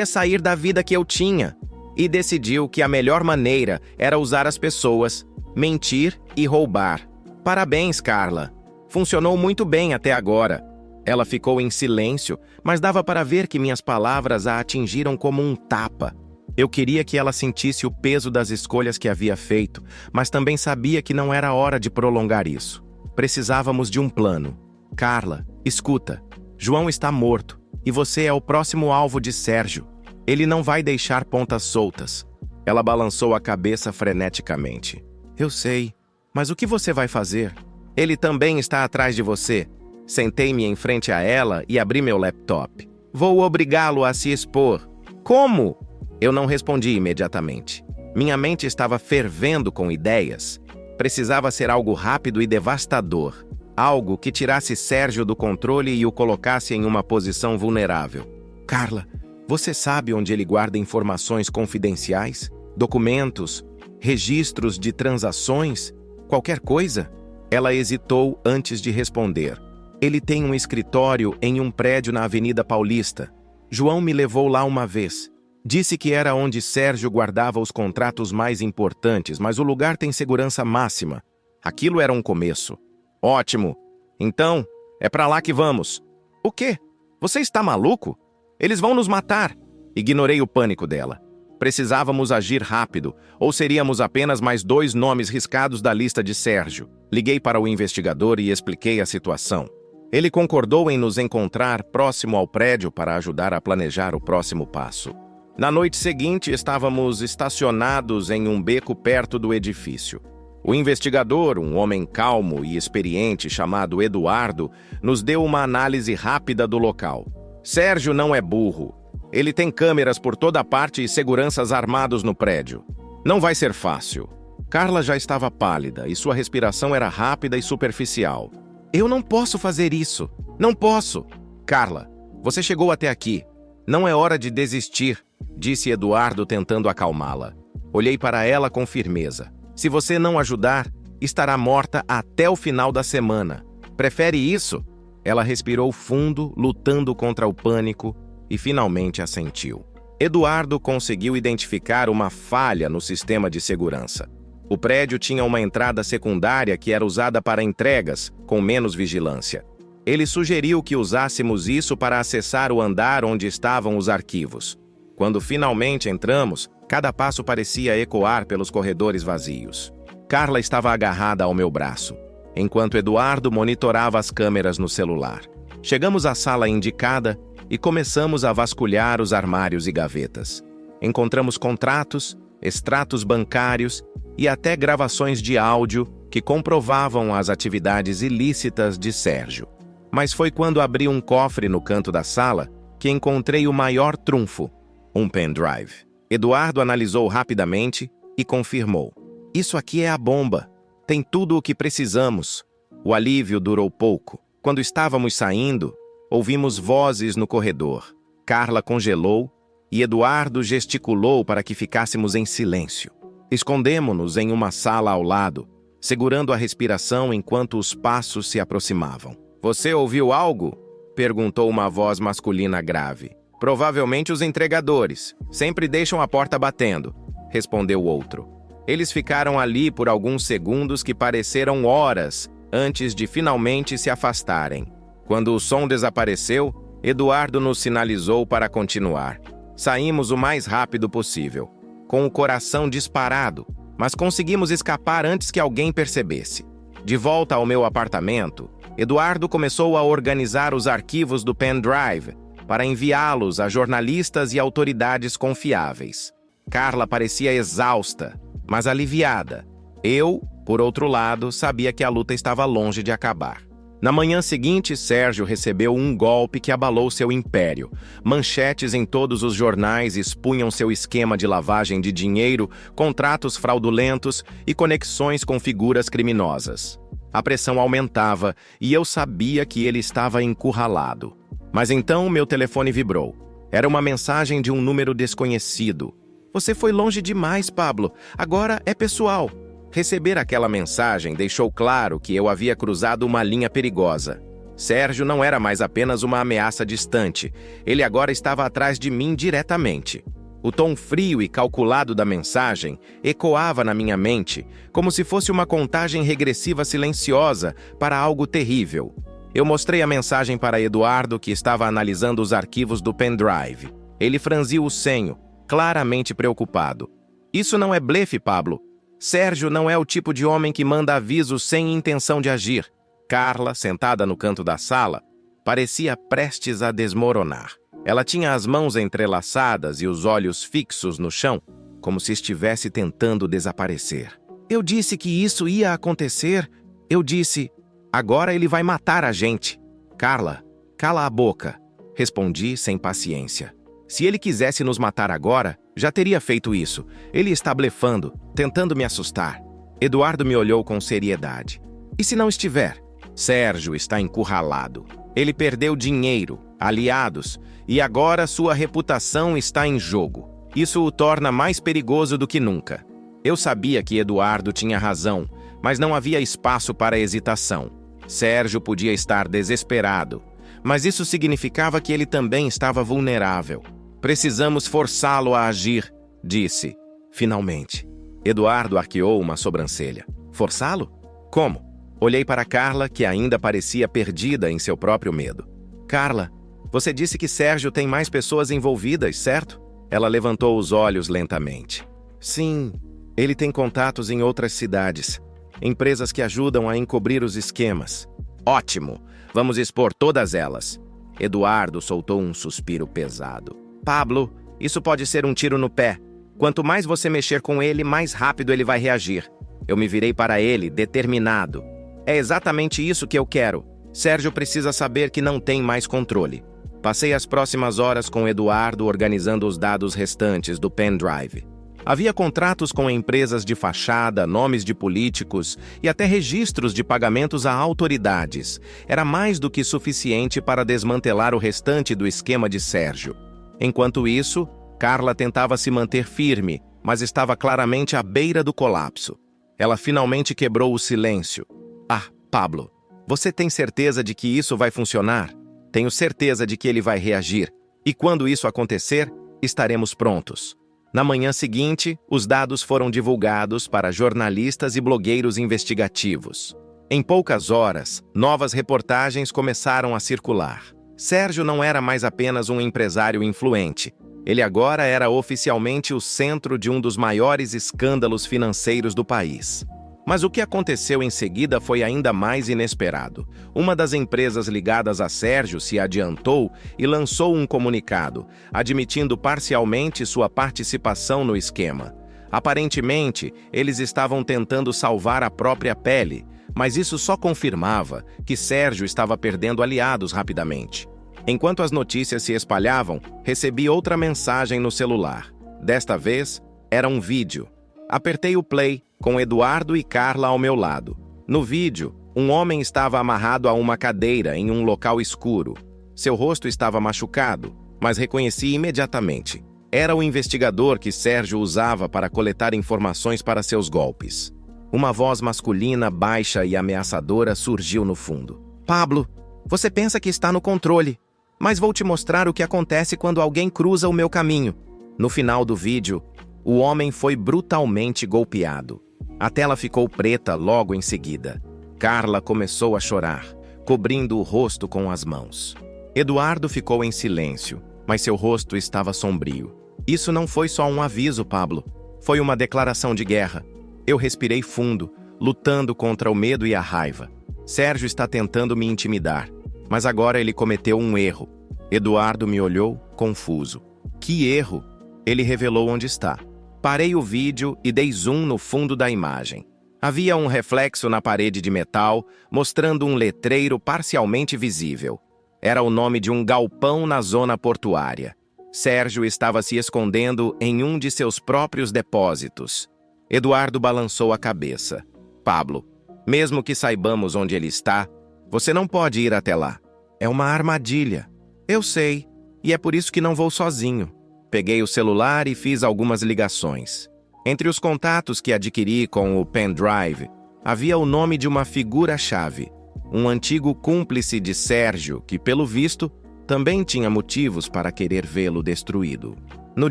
sair da vida que eu tinha. E decidiu que a melhor maneira era usar as pessoas, mentir e roubar. Parabéns, Carla. Funcionou muito bem até agora. Ela ficou em silêncio, mas dava para ver que minhas palavras a atingiram como um tapa. Eu queria que ela sentisse o peso das escolhas que havia feito, mas também sabia que não era hora de prolongar isso. Precisávamos de um plano. Carla, escuta. João está morto, e você é o próximo alvo de Sérgio. Ele não vai deixar pontas soltas. Ela balançou a cabeça freneticamente. Eu sei, mas o que você vai fazer? Ele também está atrás de você. Sentei-me em frente a ela e abri meu laptop. Vou obrigá-lo a se expor. Como? Eu não respondi imediatamente. Minha mente estava fervendo com ideias. Precisava ser algo rápido e devastador. Algo que tirasse Sérgio do controle e o colocasse em uma posição vulnerável. Carla, você sabe onde ele guarda informações confidenciais? Documentos? Registros de transações? Qualquer coisa? Ela hesitou antes de responder. Ele tem um escritório em um prédio na Avenida Paulista. João me levou lá uma vez. Disse que era onde Sérgio guardava os contratos mais importantes, mas o lugar tem segurança máxima. Aquilo era um começo. Ótimo. Então, é pra lá que vamos. O quê? Você está maluco? Eles vão nos matar. Ignorei o pânico dela. Precisávamos agir rápido, ou seríamos apenas mais 2 nomes riscados da lista de Sérgio. Liguei para o investigador e expliquei a situação. Ele concordou em nos encontrar próximo ao prédio para ajudar a planejar o próximo passo. Na noite seguinte, estávamos estacionados em um beco perto do edifício. O investigador, um homem calmo e experiente chamado Eduardo, nos deu uma análise rápida do local. Sérgio não é burro. Ele tem câmeras por toda parte e seguranças armados no prédio. Não vai ser fácil. Carla já estava pálida e sua respiração era rápida e superficial. Eu não posso fazer isso. Não posso. Carla, você chegou até aqui. Não é hora de desistir, disse Eduardo tentando acalmá-la. Olhei para ela com firmeza. Se você não ajudar, estará morta até o final da semana. Prefere isso? Ela respirou fundo, lutando contra o pânico, e finalmente assentiu. Eduardo conseguiu identificar uma falha no sistema de segurança. O prédio tinha uma entrada secundária que era usada para entregas, com menos vigilância. Ele sugeriu que usássemos isso para acessar o andar onde estavam os arquivos. Quando finalmente entramos, cada passo parecia ecoar pelos corredores vazios. Carla estava agarrada ao meu braço, enquanto Eduardo monitorava as câmeras no celular. Chegamos à sala indicada e começamos a vasculhar os armários e gavetas. Encontramos contratos, extratos bancários e até gravações de áudio que comprovavam as atividades ilícitas de Sérgio. Mas foi quando abri um cofre no canto da sala que encontrei o maior trunfo, um pendrive. Eduardo analisou rapidamente e confirmou. Isso aqui é a bomba. Tem tudo o que precisamos. O alívio durou pouco. Quando estávamos saindo, ouvimos vozes no corredor. Carla congelou e Eduardo gesticulou para que ficássemos em silêncio. Escondemo-nos em uma sala ao lado, segurando a respiração enquanto os passos se aproximavam. Você ouviu algo? Perguntou uma voz masculina grave. Provavelmente os entregadores. Sempre deixam a porta batendo, respondeu o outro. Eles ficaram ali por alguns segundos que pareceram horas antes de finalmente se afastarem. Quando o som desapareceu, Eduardo nos sinalizou para continuar. Saímos o mais rápido possível, com o coração disparado, mas conseguimos escapar antes que alguém percebesse. De volta ao meu apartamento, Eduardo começou a organizar os arquivos do pendrive para enviá-los a jornalistas e autoridades confiáveis. Carla parecia exausta, mas aliviada. Eu, por outro lado, sabia que a luta estava longe de acabar. Na manhã seguinte, Sérgio recebeu um golpe que abalou seu império. Manchetes em todos os jornais expunham seu esquema de lavagem de dinheiro, contratos fraudulentos e conexões com figuras criminosas. A pressão aumentava e eu sabia que ele estava encurralado. Mas então meu telefone vibrou. Era uma mensagem de um número desconhecido. "Você foi longe demais, Pablo. Agora é pessoal." Receber aquela mensagem deixou claro que eu havia cruzado uma linha perigosa. Sérgio não era mais apenas uma ameaça distante. Ele agora estava atrás de mim diretamente. O tom frio e calculado da mensagem ecoava na minha mente, como se fosse uma contagem regressiva silenciosa para algo terrível. Eu mostrei a mensagem para Eduardo, que estava analisando os arquivos do pendrive. Ele franziu o senho, claramente preocupado. "Isso não é blefe, Pablo. Sérgio não é o tipo de homem que manda avisos sem intenção de agir." Carla, sentada no canto da sala, parecia prestes a desmoronar. Ela tinha as mãos entrelaçadas e os olhos fixos no chão, como se estivesse tentando desaparecer. "Eu disse que isso ia acontecer. Eu disse, agora ele vai matar a gente." "Carla, cala a boca", respondi sem paciência. "Se ele quisesse nos matar agora, já teria feito isso. Ele está blefando, tentando me assustar." Eduardo me olhou com seriedade. "E se não estiver?" "Sérgio está encurralado. Ele perdeu dinheiro, aliados, e agora sua reputação está em jogo. Isso o torna mais perigoso do que nunca." Eu sabia que Eduardo tinha razão, mas não havia espaço para hesitação. Sérgio podia estar desesperado, mas isso significava que ele também estava vulnerável. "Precisamos forçá-lo a agir", disse. Finalmente. Eduardo arqueou uma sobrancelha. "Forçá-lo? Como?" Olhei para Carla, que ainda parecia perdida em seu próprio medo. "Carla, você disse que Sérgio tem mais pessoas envolvidas, certo?" Ela levantou os olhos lentamente. "Sim, ele tem contatos em outras cidades. Empresas que ajudam a encobrir os esquemas." "Ótimo! Vamos expor todas elas." Eduardo soltou um suspiro pesado. "Pablo, isso pode ser um tiro no pé. Quanto mais você mexer com ele, mais rápido ele vai reagir." Eu me virei para ele, determinado. "É exatamente isso que eu quero. Sérgio precisa saber que não tem mais controle." Passei as próximas horas com Eduardo organizando os dados restantes do pendrive. Havia contratos com empresas de fachada, nomes de políticos e até registros de pagamentos a autoridades. Era mais do que suficiente para desmantelar o restante do esquema de Sérgio. Enquanto isso, Carla tentava se manter firme, mas estava claramente à beira do colapso. Ela finalmente quebrou o silêncio. "Ah, Pablo, você tem certeza de que isso vai funcionar?" "Tenho certeza de que ele vai reagir. E quando isso acontecer, estaremos prontos." Na manhã seguinte, os dados foram divulgados para jornalistas e blogueiros investigativos. Em poucas horas, novas reportagens começaram a circular. Sérgio não era mais apenas um empresário influente. Ele agora era oficialmente o centro de um dos maiores escândalos financeiros do país. Mas o que aconteceu em seguida foi ainda mais inesperado. Uma das empresas ligadas a Sérgio se adiantou e lançou um comunicado, admitindo parcialmente sua participação no esquema. Aparentemente, eles estavam tentando salvar a própria pele, mas isso só confirmava que Sérgio estava perdendo aliados rapidamente. Enquanto as notícias se espalhavam, recebi outra mensagem no celular. Desta vez, era um vídeo. Apertei o play, com Eduardo e Carla ao meu lado. No vídeo, um homem estava amarrado a uma cadeira em um local escuro. Seu rosto estava machucado, mas reconheci imediatamente. Era o investigador que Sérgio usava para coletar informações para seus golpes. Uma voz masculina, baixa e ameaçadora surgiu no fundo. "Pablo, você pensa que está no controle, mas vou te mostrar o que acontece quando alguém cruza o meu caminho." No final do vídeo, o homem foi brutalmente golpeado. A tela ficou preta logo em seguida. Carla começou a chorar, cobrindo o rosto com as mãos. Eduardo ficou em silêncio, mas seu rosto estava sombrio. "Isso não foi só um aviso, Pablo. Foi uma declaração de guerra." Eu respirei fundo, lutando contra o medo e a raiva. Sérgio está tentando me intimidar, mas agora ele cometeu um erro. Eduardo me olhou, confuso. "Que erro?" Ele revelou onde está. Parei o vídeo e dei zoom no fundo da imagem. Havia um reflexo na parede de metal, mostrando um letreiro parcialmente visível. Era o nome de um galpão na zona portuária. Sérgio estava se escondendo em um de seus próprios depósitos. Eduardo balançou a cabeça. Pablo, mesmo que saibamos onde ele está, você não pode ir até lá. É uma armadilha. Eu sei, e é por isso que não vou sozinho. Peguei o celular e fiz algumas ligações. Entre os contatos que adquiri com o pendrive, havia o nome de uma figura-chave, um antigo cúmplice de Sérgio que, pelo visto, também tinha motivos para querer vê-lo destruído. No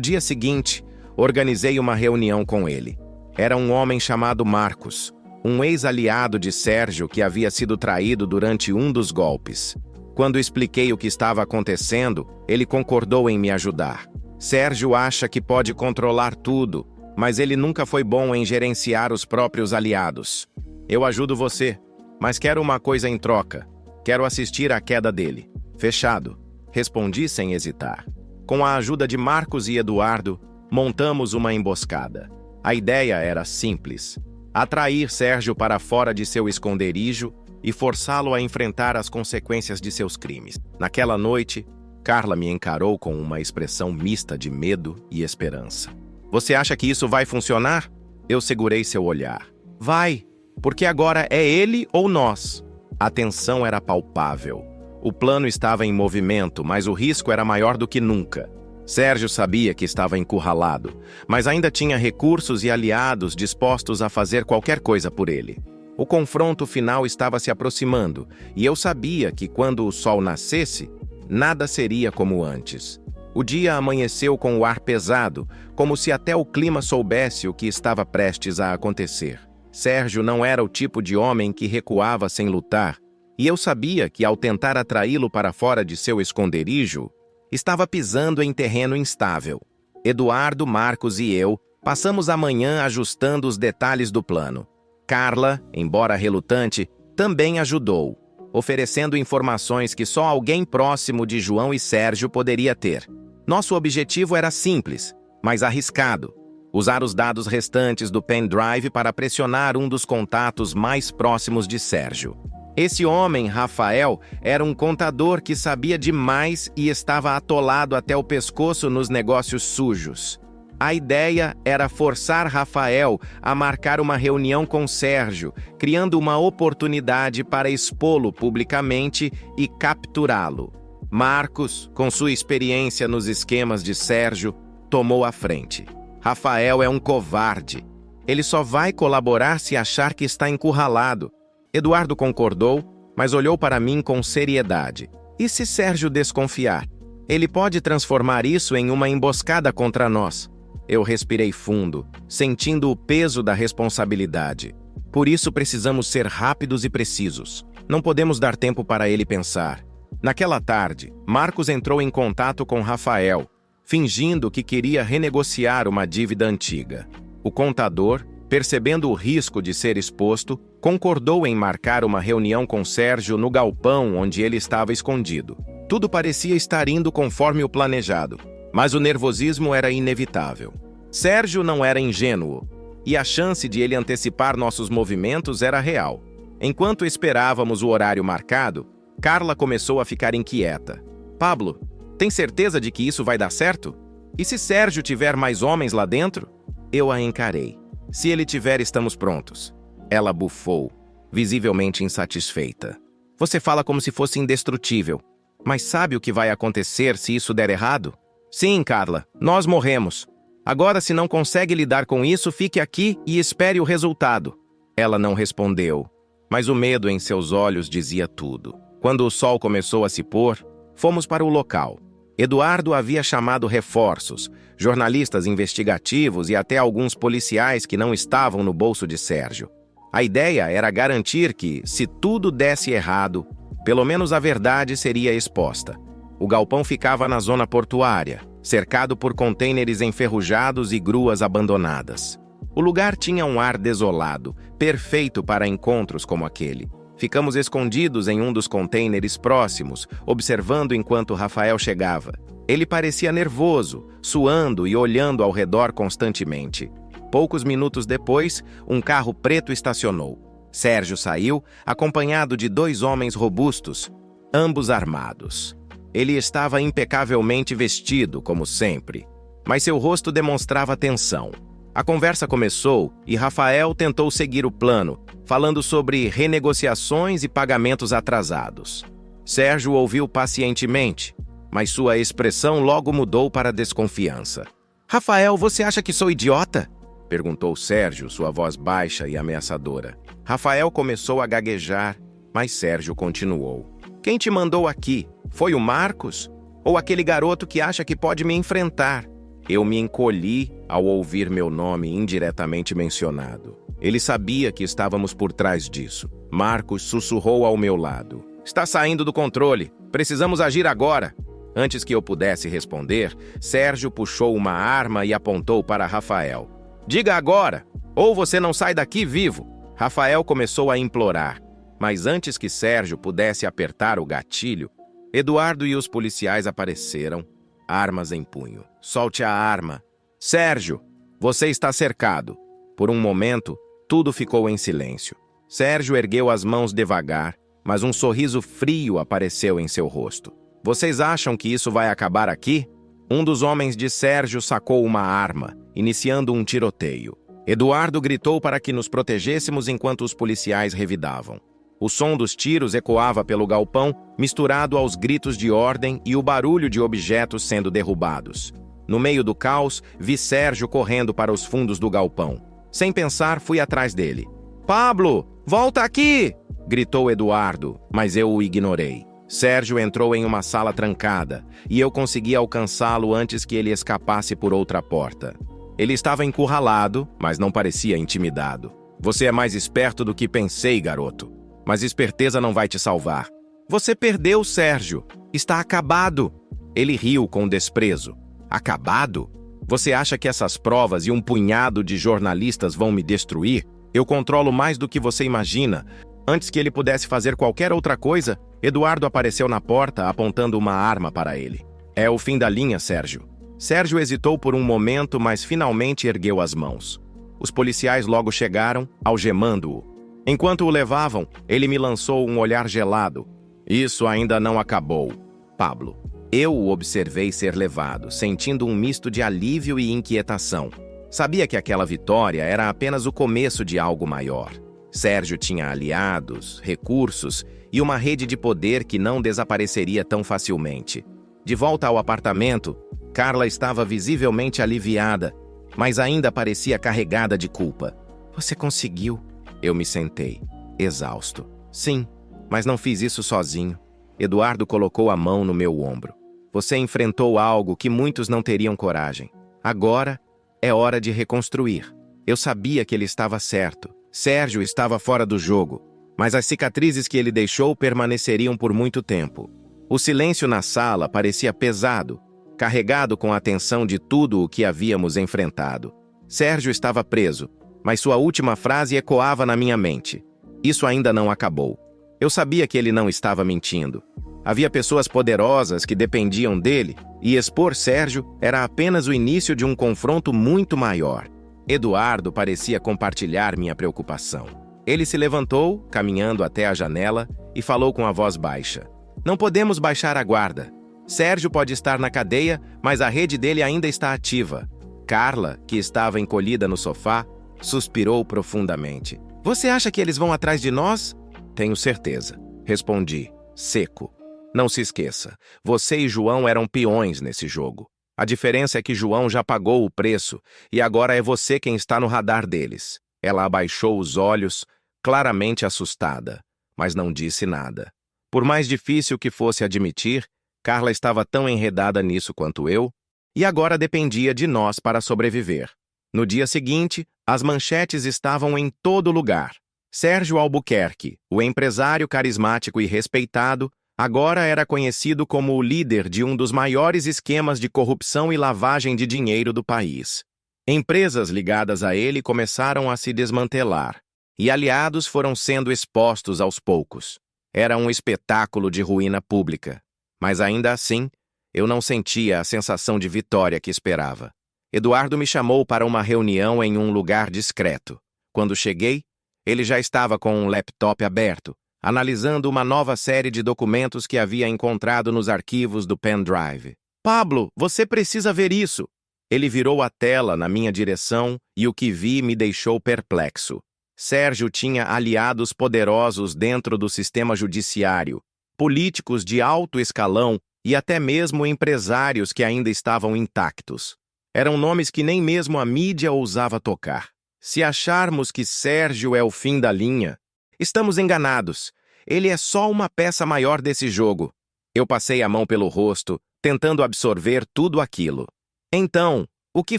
dia seguinte, organizei uma reunião com ele. Era um homem chamado Marcos, um ex-aliado de Sérgio que havia sido traído durante um dos golpes. Quando expliquei o que estava acontecendo, ele concordou em me ajudar. Sérgio acha que pode controlar tudo, mas ele nunca foi bom em gerenciar os próprios aliados. Eu ajudo você, mas quero uma coisa em troca. Quero assistir à queda dele. Fechado. Respondi sem hesitar. Com a ajuda de Marcos e Eduardo, montamos uma emboscada. A ideia era simples: atrair Sérgio para fora de seu esconderijo e forçá-lo a enfrentar as consequências de seus crimes. Naquela noite, Carla me encarou com uma expressão mista de medo e esperança. Você acha que isso vai funcionar? Eu segurei seu olhar. Vai, porque agora é ele ou nós. A tensão era palpável. O plano estava em movimento, mas o risco era maior do que nunca. Sérgio sabia que estava encurralado, mas ainda tinha recursos e aliados dispostos a fazer qualquer coisa por ele. O confronto final estava se aproximando, e eu sabia que quando o sol nascesse, nada seria como antes. O dia amanheceu com o ar pesado, como se até o clima soubesse o que estava prestes a acontecer. Sérgio não era o tipo de homem que recuava sem lutar, e eu sabia que, ao tentar atraí-lo para fora de seu esconderijo, estava pisando em terreno instável. Eduardo, Marcos e eu passamos a manhã ajustando os detalhes do plano. Carla, embora relutante, também ajudou, oferecendo informações que só alguém próximo de João e Sérgio poderia ter. Nosso objetivo era simples, mas arriscado: usar os dados restantes do pendrive para pressionar um dos contatos mais próximos de Sérgio. Esse homem, Rafael, era um contador que sabia demais e estava atolado até o pescoço nos negócios sujos. A ideia era forçar Rafael a marcar uma reunião com Sérgio, criando uma oportunidade para expô-lo publicamente e capturá-lo. Marcos, com sua experiência nos esquemas de Sérgio, tomou a frente. Rafael é um covarde. Ele só vai colaborar se achar que está encurralado. Eduardo concordou, mas olhou para mim com seriedade. E se Sérgio desconfiar? Ele pode transformar isso em uma emboscada contra nós. Eu respirei fundo, sentindo o peso da responsabilidade. Por isso precisamos ser rápidos e precisos. Não podemos dar tempo para ele pensar. Naquela tarde, Marcos entrou em contato com Rafael, fingindo que queria renegociar uma dívida antiga. O contador, percebendo o risco de ser exposto, concordou em marcar uma reunião com Sérgio no galpão onde ele estava escondido. Tudo parecia estar indo conforme o planejado, mas o nervosismo era inevitável. Sérgio não era ingênuo, e a chance de ele antecipar nossos movimentos era real. Enquanto esperávamos o horário marcado, Carla começou a ficar inquieta. Pablo, tem certeza de que isso vai dar certo? E se Sérgio tiver mais homens lá dentro? Eu a encarei. Se ele tiver, estamos prontos. Ela bufou, visivelmente insatisfeita. Você fala como se fosse indestrutível. Mas sabe o que vai acontecer se isso der errado? Sim, Carla, nós morremos. Agora, se não consegue lidar com isso, fique aqui e espere o resultado. Ela não respondeu, mas o medo em seus olhos dizia tudo. Quando o sol começou a se pôr, fomos para o local. Eduardo havia chamado reforços, jornalistas investigativos e até alguns policiais que não estavam no bolso de Sérgio. A ideia era garantir que, se tudo desse errado, pelo menos a verdade seria exposta. O galpão ficava na zona portuária, cercado por contêineres enferrujados e gruas abandonadas. O lugar tinha um ar desolado, perfeito para encontros como aquele. Ficamos escondidos em um dos contêineres próximos, observando enquanto Rafael chegava. Ele parecia nervoso, suando e olhando ao redor constantemente. Poucos minutos depois, um carro preto estacionou. Sérgio saiu, acompanhado de 2 homens robustos, ambos armados. Ele estava impecavelmente vestido, como sempre, mas seu rosto demonstrava tensão. A conversa começou e Rafael tentou seguir o plano, falando sobre renegociações e pagamentos atrasados. Sérgio ouviu pacientemente, mas sua expressão logo mudou para desconfiança. "Rafael, você acha que sou idiota?" perguntou Sérgio, sua voz baixa e ameaçadora. Rafael começou a gaguejar, mas Sérgio continuou. "Quem te mandou aqui? Foi o Marcos? Ou aquele garoto que acha que pode me enfrentar?" Eu me encolhi ao ouvir meu nome indiretamente mencionado. Ele sabia que estávamos por trás disso. Marcos sussurrou ao meu lado. "Está saindo do controle. Precisamos agir agora." Antes que eu pudesse responder, Sérgio puxou uma arma e apontou para Rafael. "Diga agora, ou você não sai daqui vivo." Rafael começou a implorar, mas antes que Sérgio pudesse apertar o gatilho, Eduardo e os policiais apareceram, armas em punho. "Solte a arma." "Sérgio, você está cercado." Por um momento, tudo ficou em silêncio. Sérgio ergueu as mãos devagar, mas um sorriso frio apareceu em seu rosto. "Vocês acham que isso vai acabar aqui?" Um dos homens de Sérgio sacou uma arma, iniciando um tiroteio. Eduardo gritou para que nos protegêssemos enquanto os policiais revidavam. O som dos tiros ecoava pelo galpão, misturado aos gritos de ordem e o barulho de objetos sendo derrubados. No meio do caos, vi Sérgio correndo para os fundos do galpão. Sem pensar, fui atrás dele. "Pablo, volta aqui!" gritou Eduardo, mas eu o ignorei. Sérgio entrou em uma sala trancada, e eu consegui alcançá-lo antes que ele escapasse por outra porta. Ele estava encurralado, mas não parecia intimidado. "Você é mais esperto do que pensei, garoto. Mas esperteza não vai te salvar." "Você perdeu, Sérgio. Está acabado." Ele riu com desprezo. "Acabado? Você acha que essas provas e um punhado de jornalistas vão me destruir? Eu controlo mais do que você imagina." Antes que ele pudesse fazer qualquer outra coisa, Eduardo apareceu na porta, apontando uma arma para ele. "É o fim da linha, Sérgio." Sérgio hesitou por um momento, mas finalmente ergueu as mãos. Os policiais logo chegaram, algemando-o. Enquanto o levavam, ele me lançou um olhar gelado. "Isso ainda não acabou, Pablo." Eu o observei ser levado, sentindo um misto de alívio e inquietação. Sabia que aquela vitória era apenas o começo de algo maior. Sérgio tinha aliados, recursos e uma rede de poder que não desapareceria tão facilmente. De volta ao apartamento, Carla estava visivelmente aliviada, mas ainda parecia carregada de culpa. "Você conseguiu." Eu me sentei, exausto. "Sim, mas não fiz isso sozinho." Eduardo colocou a mão no meu ombro. "Você enfrentou algo que muitos não teriam coragem. Agora é hora de reconstruir." Eu sabia que ele estava certo. Sérgio estava fora do jogo, mas as cicatrizes que ele deixou permaneceriam por muito tempo. O silêncio na sala parecia pesado, carregado com a tensão de tudo o que havíamos enfrentado. Sérgio estava preso, mas sua última frase ecoava na minha mente. Isso ainda não acabou. Eu sabia que ele não estava mentindo. Havia pessoas poderosas que dependiam dele, e expor Sérgio era apenas o início de um confronto muito maior. Eduardo parecia compartilhar minha preocupação. Ele se levantou, caminhando até a janela, e falou com a voz baixa. "Não podemos baixar a guarda. Sérgio pode estar na cadeia, mas a rede dele ainda está ativa." Carla, que estava encolhida no sofá, suspirou profundamente. "Você acha que eles vão atrás de nós?" "Tenho certeza," respondi, seco. "Não se esqueça, você e João eram peões nesse jogo. A diferença é que João já pagou o preço e agora é você quem está no radar deles." Ela abaixou os olhos, claramente assustada, mas não disse nada. Por mais difícil que fosse admitir, Carla estava tão enredada nisso quanto eu, e agora dependia de nós para sobreviver. No dia seguinte, as manchetes estavam em todo lugar. Sérgio Albuquerque, o empresário carismático e respeitado, agora era conhecido como o líder de um dos maiores esquemas de corrupção e lavagem de dinheiro do país. Empresas ligadas a ele começaram a se desmantelar, e aliados foram sendo expostos aos poucos. Era um espetáculo de ruína pública, mas ainda assim, eu não sentia a sensação de vitória que esperava. Eduardo me chamou para uma reunião em um lugar discreto. Quando cheguei, ele já estava com um laptop aberto, analisando uma nova série de documentos que havia encontrado nos arquivos do pendrive. Pablo, você precisa ver isso! Ele virou a tela na minha direção e o que vi me deixou perplexo. Sérgio tinha aliados poderosos dentro do sistema judiciário, políticos de alto escalão e até mesmo empresários que ainda estavam intactos. Eram nomes que nem mesmo a mídia ousava tocar. Se acharmos que Sérgio é o fim da linha, estamos enganados. Ele é só uma peça maior desse jogo. Eu passei a mão pelo rosto, tentando absorver tudo aquilo. Então, o que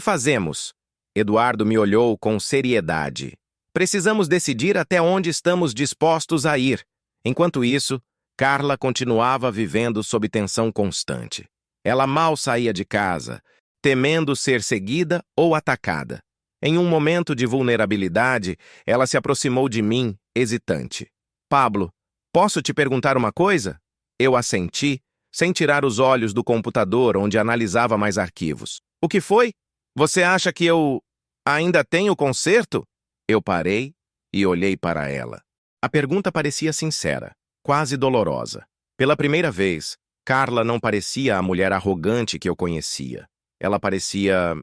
fazemos? Eduardo me olhou com seriedade. Precisamos decidir até onde estamos dispostos a ir. Enquanto isso, Carla continuava vivendo sob tensão constante. Ela mal saía de casa, temendo ser seguida ou atacada. Em um momento de vulnerabilidade, ela se aproximou de mim, hesitante. Pablo, posso te perguntar uma coisa? Eu assenti, sem tirar os olhos do computador onde analisava mais arquivos. O que foi? Você acha que eu ainda tenho conserto? Eu parei e olhei para ela. A pergunta parecia sincera, quase dolorosa. Pela primeira vez, Carla não parecia a mulher arrogante que eu conhecia. Ela parecia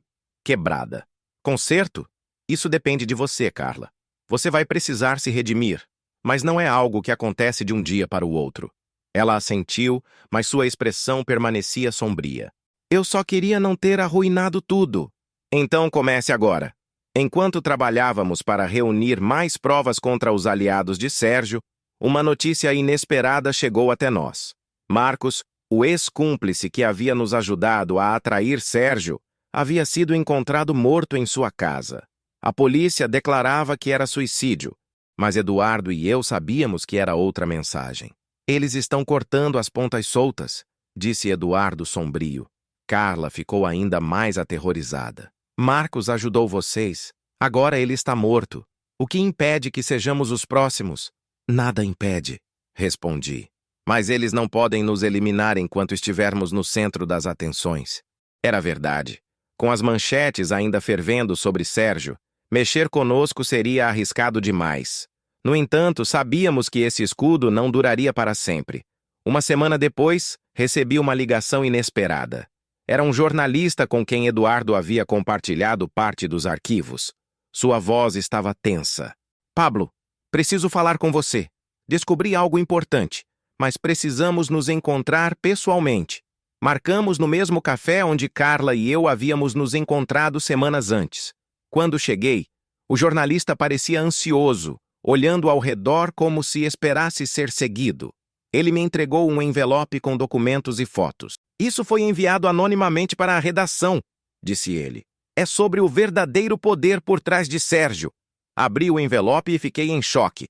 quebrada. Conserto? Isso depende de você, Carla. Você vai precisar se redimir, mas não é algo que acontece de um dia para o outro. Ela assentiu, mas sua expressão permanecia sombria. Eu só queria não ter arruinado tudo. Então comece agora. Enquanto trabalhávamos para reunir mais provas contra os aliados de Sérgio, uma notícia inesperada chegou até nós. Marcos, o ex-cúmplice que havia nos ajudado a atrair Sérgio, havia sido encontrado morto em sua casa. A polícia declarava que era suicídio, mas Eduardo e eu sabíamos que era outra mensagem. Eles estão cortando as pontas soltas, disse Eduardo sombrio. Carla ficou ainda mais aterrorizada. Marcos ajudou vocês. Agora ele está morto. O que impede que sejamos os próximos? Nada impede, respondi. Mas eles não podem nos eliminar enquanto estivermos no centro das atenções. Era verdade. Com as manchetes ainda fervendo sobre Sérgio, mexer conosco seria arriscado demais. No entanto, sabíamos que esse escudo não duraria para sempre. Uma semana depois, recebi uma ligação inesperada. Era um jornalista com quem Eduardo havia compartilhado parte dos arquivos. Sua voz estava tensa. Pablo, preciso falar com você. Descobri algo importante, mas precisamos nos encontrar pessoalmente. Marcamos no mesmo café onde Carla e eu havíamos nos encontrado semanas antes. Quando cheguei, o jornalista parecia ansioso, olhando ao redor como se esperasse ser seguido. Ele me entregou um envelope com documentos e fotos. Isso foi enviado anonimamente para a redação, disse ele. É sobre o verdadeiro poder por trás de Sérgio. Abri o envelope e fiquei em choque.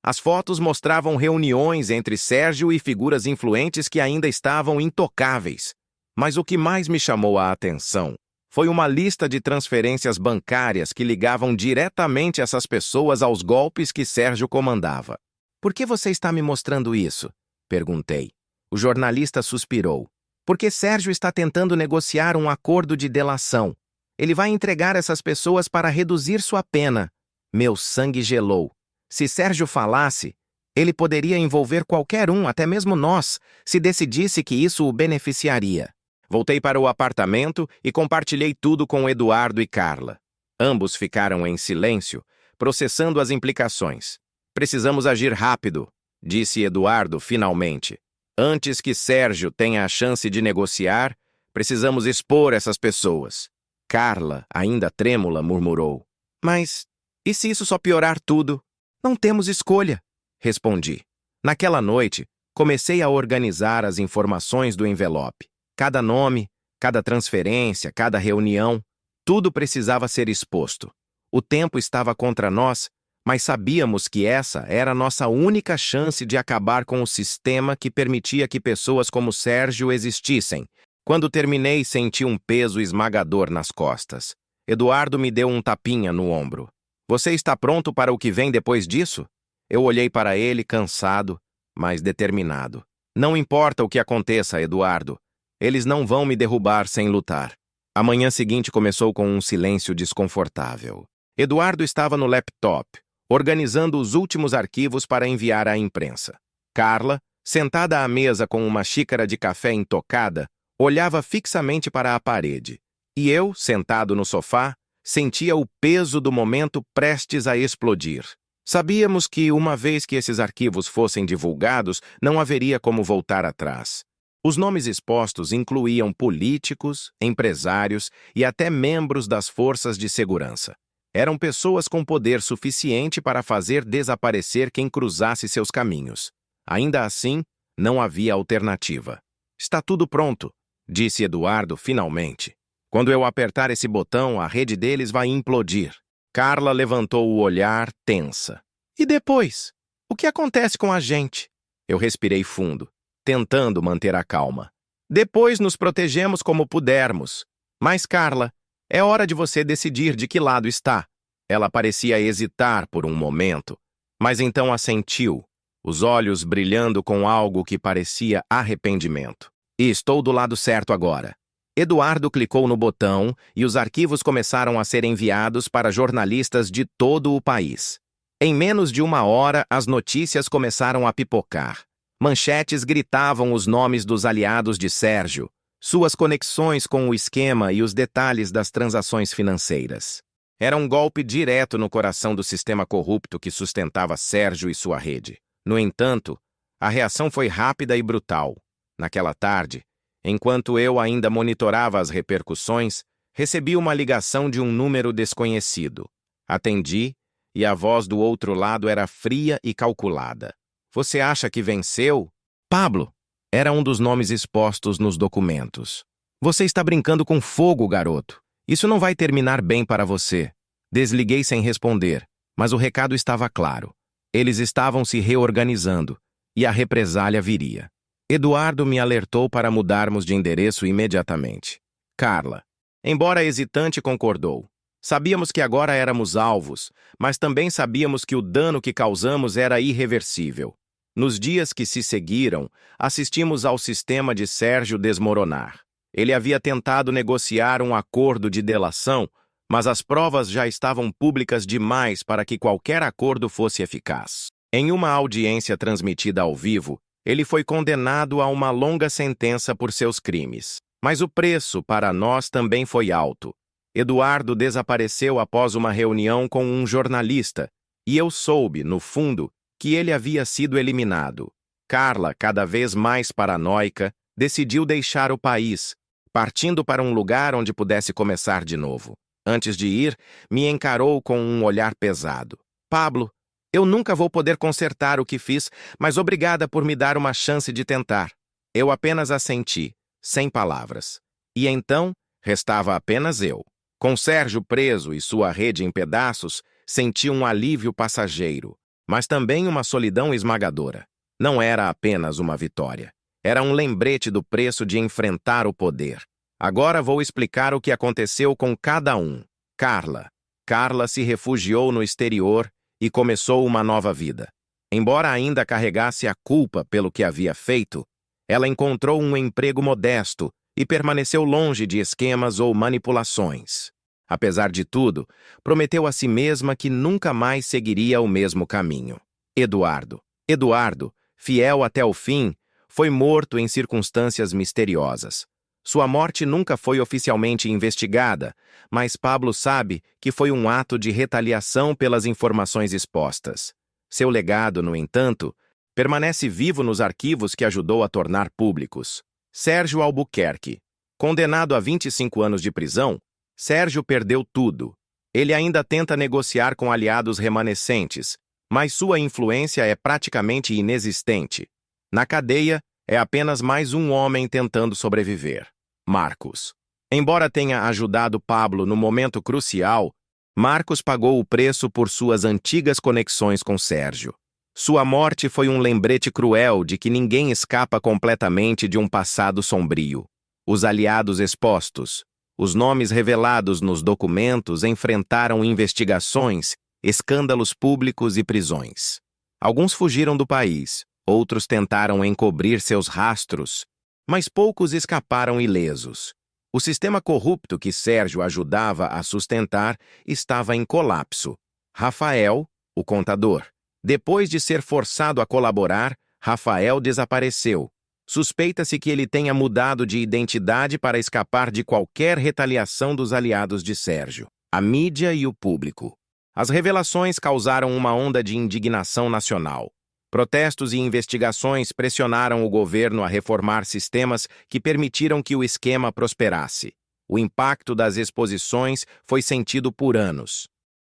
As fotos mostravam reuniões entre Sérgio e figuras influentes que ainda estavam intocáveis. Mas o que mais me chamou a atenção foi uma lista de transferências bancárias que ligavam diretamente essas pessoas aos golpes que Sérgio comandava. Por que você está me mostrando isso? Perguntei. O jornalista suspirou. Porque Sérgio está tentando negociar um acordo de delação. Ele vai entregar essas pessoas para reduzir sua pena. Meu sangue gelou. Se Sérgio falasse, ele poderia envolver qualquer um, até mesmo nós, se decidisse que isso o beneficiaria. Voltei para o apartamento e compartilhei tudo com Eduardo e Carla. Ambos ficaram em silêncio, processando as implicações. Precisamos agir rápido, disse Eduardo finalmente. Antes que Sérgio tenha a chance de negociar, precisamos expor essas pessoas. Carla, ainda trêmula, murmurou. Mas, e se isso só piorar tudo? Não temos escolha, respondi. Naquela noite, comecei a organizar as informações do envelope. Cada nome, cada transferência, cada reunião, tudo precisava ser exposto. O tempo estava contra nós, mas sabíamos que essa era a nossa única chance de acabar com o sistema que permitia que pessoas como Sérgio existissem. Quando terminei, senti um peso esmagador nas costas. Eduardo me deu um tapinha no ombro. Você está pronto para o que vem depois disso? Eu olhei para ele, cansado, mas determinado. Não importa o que aconteça, Eduardo. Eles não vão me derrubar sem lutar. A manhã seguinte começou com um silêncio desconfortável. Eduardo estava no laptop, organizando os últimos arquivos para enviar à imprensa. Carla, sentada à mesa com uma xícara de café intocada, olhava fixamente para a parede. E eu, sentado no sofá, sentia o peso do momento prestes a explodir. Sabíamos que, uma vez que esses arquivos fossem divulgados, não haveria como voltar atrás. Os nomes expostos incluíam políticos, empresários e até membros das forças de segurança. Eram pessoas com poder suficiente para fazer desaparecer quem cruzasse seus caminhos. Ainda assim, não havia alternativa. "Está tudo pronto", disse Eduardo finalmente. "Quando eu apertar esse botão, a rede deles vai implodir." Carla levantou o olhar, tensa. "E depois? O que acontece com a gente?" Eu respirei fundo, tentando manter a calma. "Depois nos protegemos como pudermos. Mas, Carla, é hora de você decidir de que lado está." Ela parecia hesitar por um momento, mas então assentiu, os olhos brilhando com algo que parecia arrependimento. "E estou do lado certo agora." Eduardo clicou no botão e os arquivos começaram a ser enviados para jornalistas de todo o país. Em menos de uma hora, as notícias começaram a pipocar. Manchetes gritavam os nomes dos aliados de Sérgio, suas conexões com o esquema e os detalhes das transações financeiras. Era um golpe direto no coração do sistema corrupto que sustentava Sérgio e sua rede. No entanto, a reação foi rápida e brutal. Naquela tarde, enquanto eu ainda monitorava as repercussões, recebi uma ligação de um número desconhecido. Atendi, e a voz do outro lado era fria e calculada. "Você acha que venceu?" "Pablo" era um dos nomes expostos nos documentos. "Você está brincando com fogo, garoto. Isso não vai terminar bem para você." Desliguei sem responder, mas o recado estava claro. Eles estavam se reorganizando, e a represália viria. Eduardo me alertou para mudarmos de endereço imediatamente. Carla, embora hesitante, concordou. Sabíamos que agora éramos alvos, mas também sabíamos que o dano que causamos era irreversível. Nos dias que se seguiram, assistimos ao sistema de Sérgio desmoronar. Ele havia tentado negociar um acordo de delação, mas as provas já estavam públicas demais para que qualquer acordo fosse eficaz. Em uma audiência transmitida ao vivo, ele foi condenado a uma longa sentença por seus crimes. Mas o preço para nós também foi alto. Eduardo desapareceu após uma reunião com um jornalista, e eu soube, no fundo, que ele havia sido eliminado. Carla, cada vez mais paranoica, decidiu deixar o país, partindo para um lugar onde pudesse começar de novo. Antes de ir, me encarou com um olhar pesado. "Pablo, eu nunca vou poder consertar o que fiz, mas obrigada por me dar uma chance de tentar." Eu apenas assenti, sem palavras. E então, restava apenas eu. Com Sérgio preso e sua rede em pedaços, senti um alívio passageiro, mas também uma solidão esmagadora. Não era apenas uma vitória. Era um lembrete do preço de enfrentar o poder. Agora vou explicar o que aconteceu com cada um. Carla. Carla se refugiou no exterior e começou uma nova vida. Embora ainda carregasse a culpa pelo que havia feito, ela encontrou um emprego modesto e permaneceu longe de esquemas ou manipulações. Apesar de tudo, prometeu a si mesma que nunca mais seguiria o mesmo caminho. Eduardo. Eduardo, fiel até o fim, foi morto em circunstâncias misteriosas. Sua morte nunca foi oficialmente investigada, mas Pablo sabe que foi um ato de retaliação pelas informações expostas. Seu legado, no entanto, permanece vivo nos arquivos que ajudou a tornar públicos. Sérgio Albuquerque. Condenado a 25 anos de prisão, Sérgio perdeu tudo. Ele ainda tenta negociar com aliados remanescentes, mas sua influência é praticamente inexistente. Na cadeia, é apenas mais um homem tentando sobreviver. Marcos. Embora tenha ajudado Pablo no momento crucial, Marcos pagou o preço por suas antigas conexões com Sérgio. Sua morte foi um lembrete cruel de que ninguém escapa completamente de um passado sombrio. Os aliados expostos, os nomes revelados nos documentos enfrentaram investigações, escândalos públicos e prisões. Alguns fugiram do país, outros tentaram encobrir seus rastros, mas poucos escaparam ilesos. O sistema corrupto que Sérgio ajudava a sustentar estava em colapso. Rafael, o contador. Depois de ser forçado a colaborar, Rafael desapareceu. Suspeita-se que ele tenha mudado de identidade para escapar de qualquer retaliação dos aliados de Sérgio, a mídia e o público. As revelações causaram uma onda de indignação nacional. Protestos e investigações pressionaram o governo a reformar sistemas que permitiram que o esquema prosperasse. O impacto das exposições foi sentido por anos.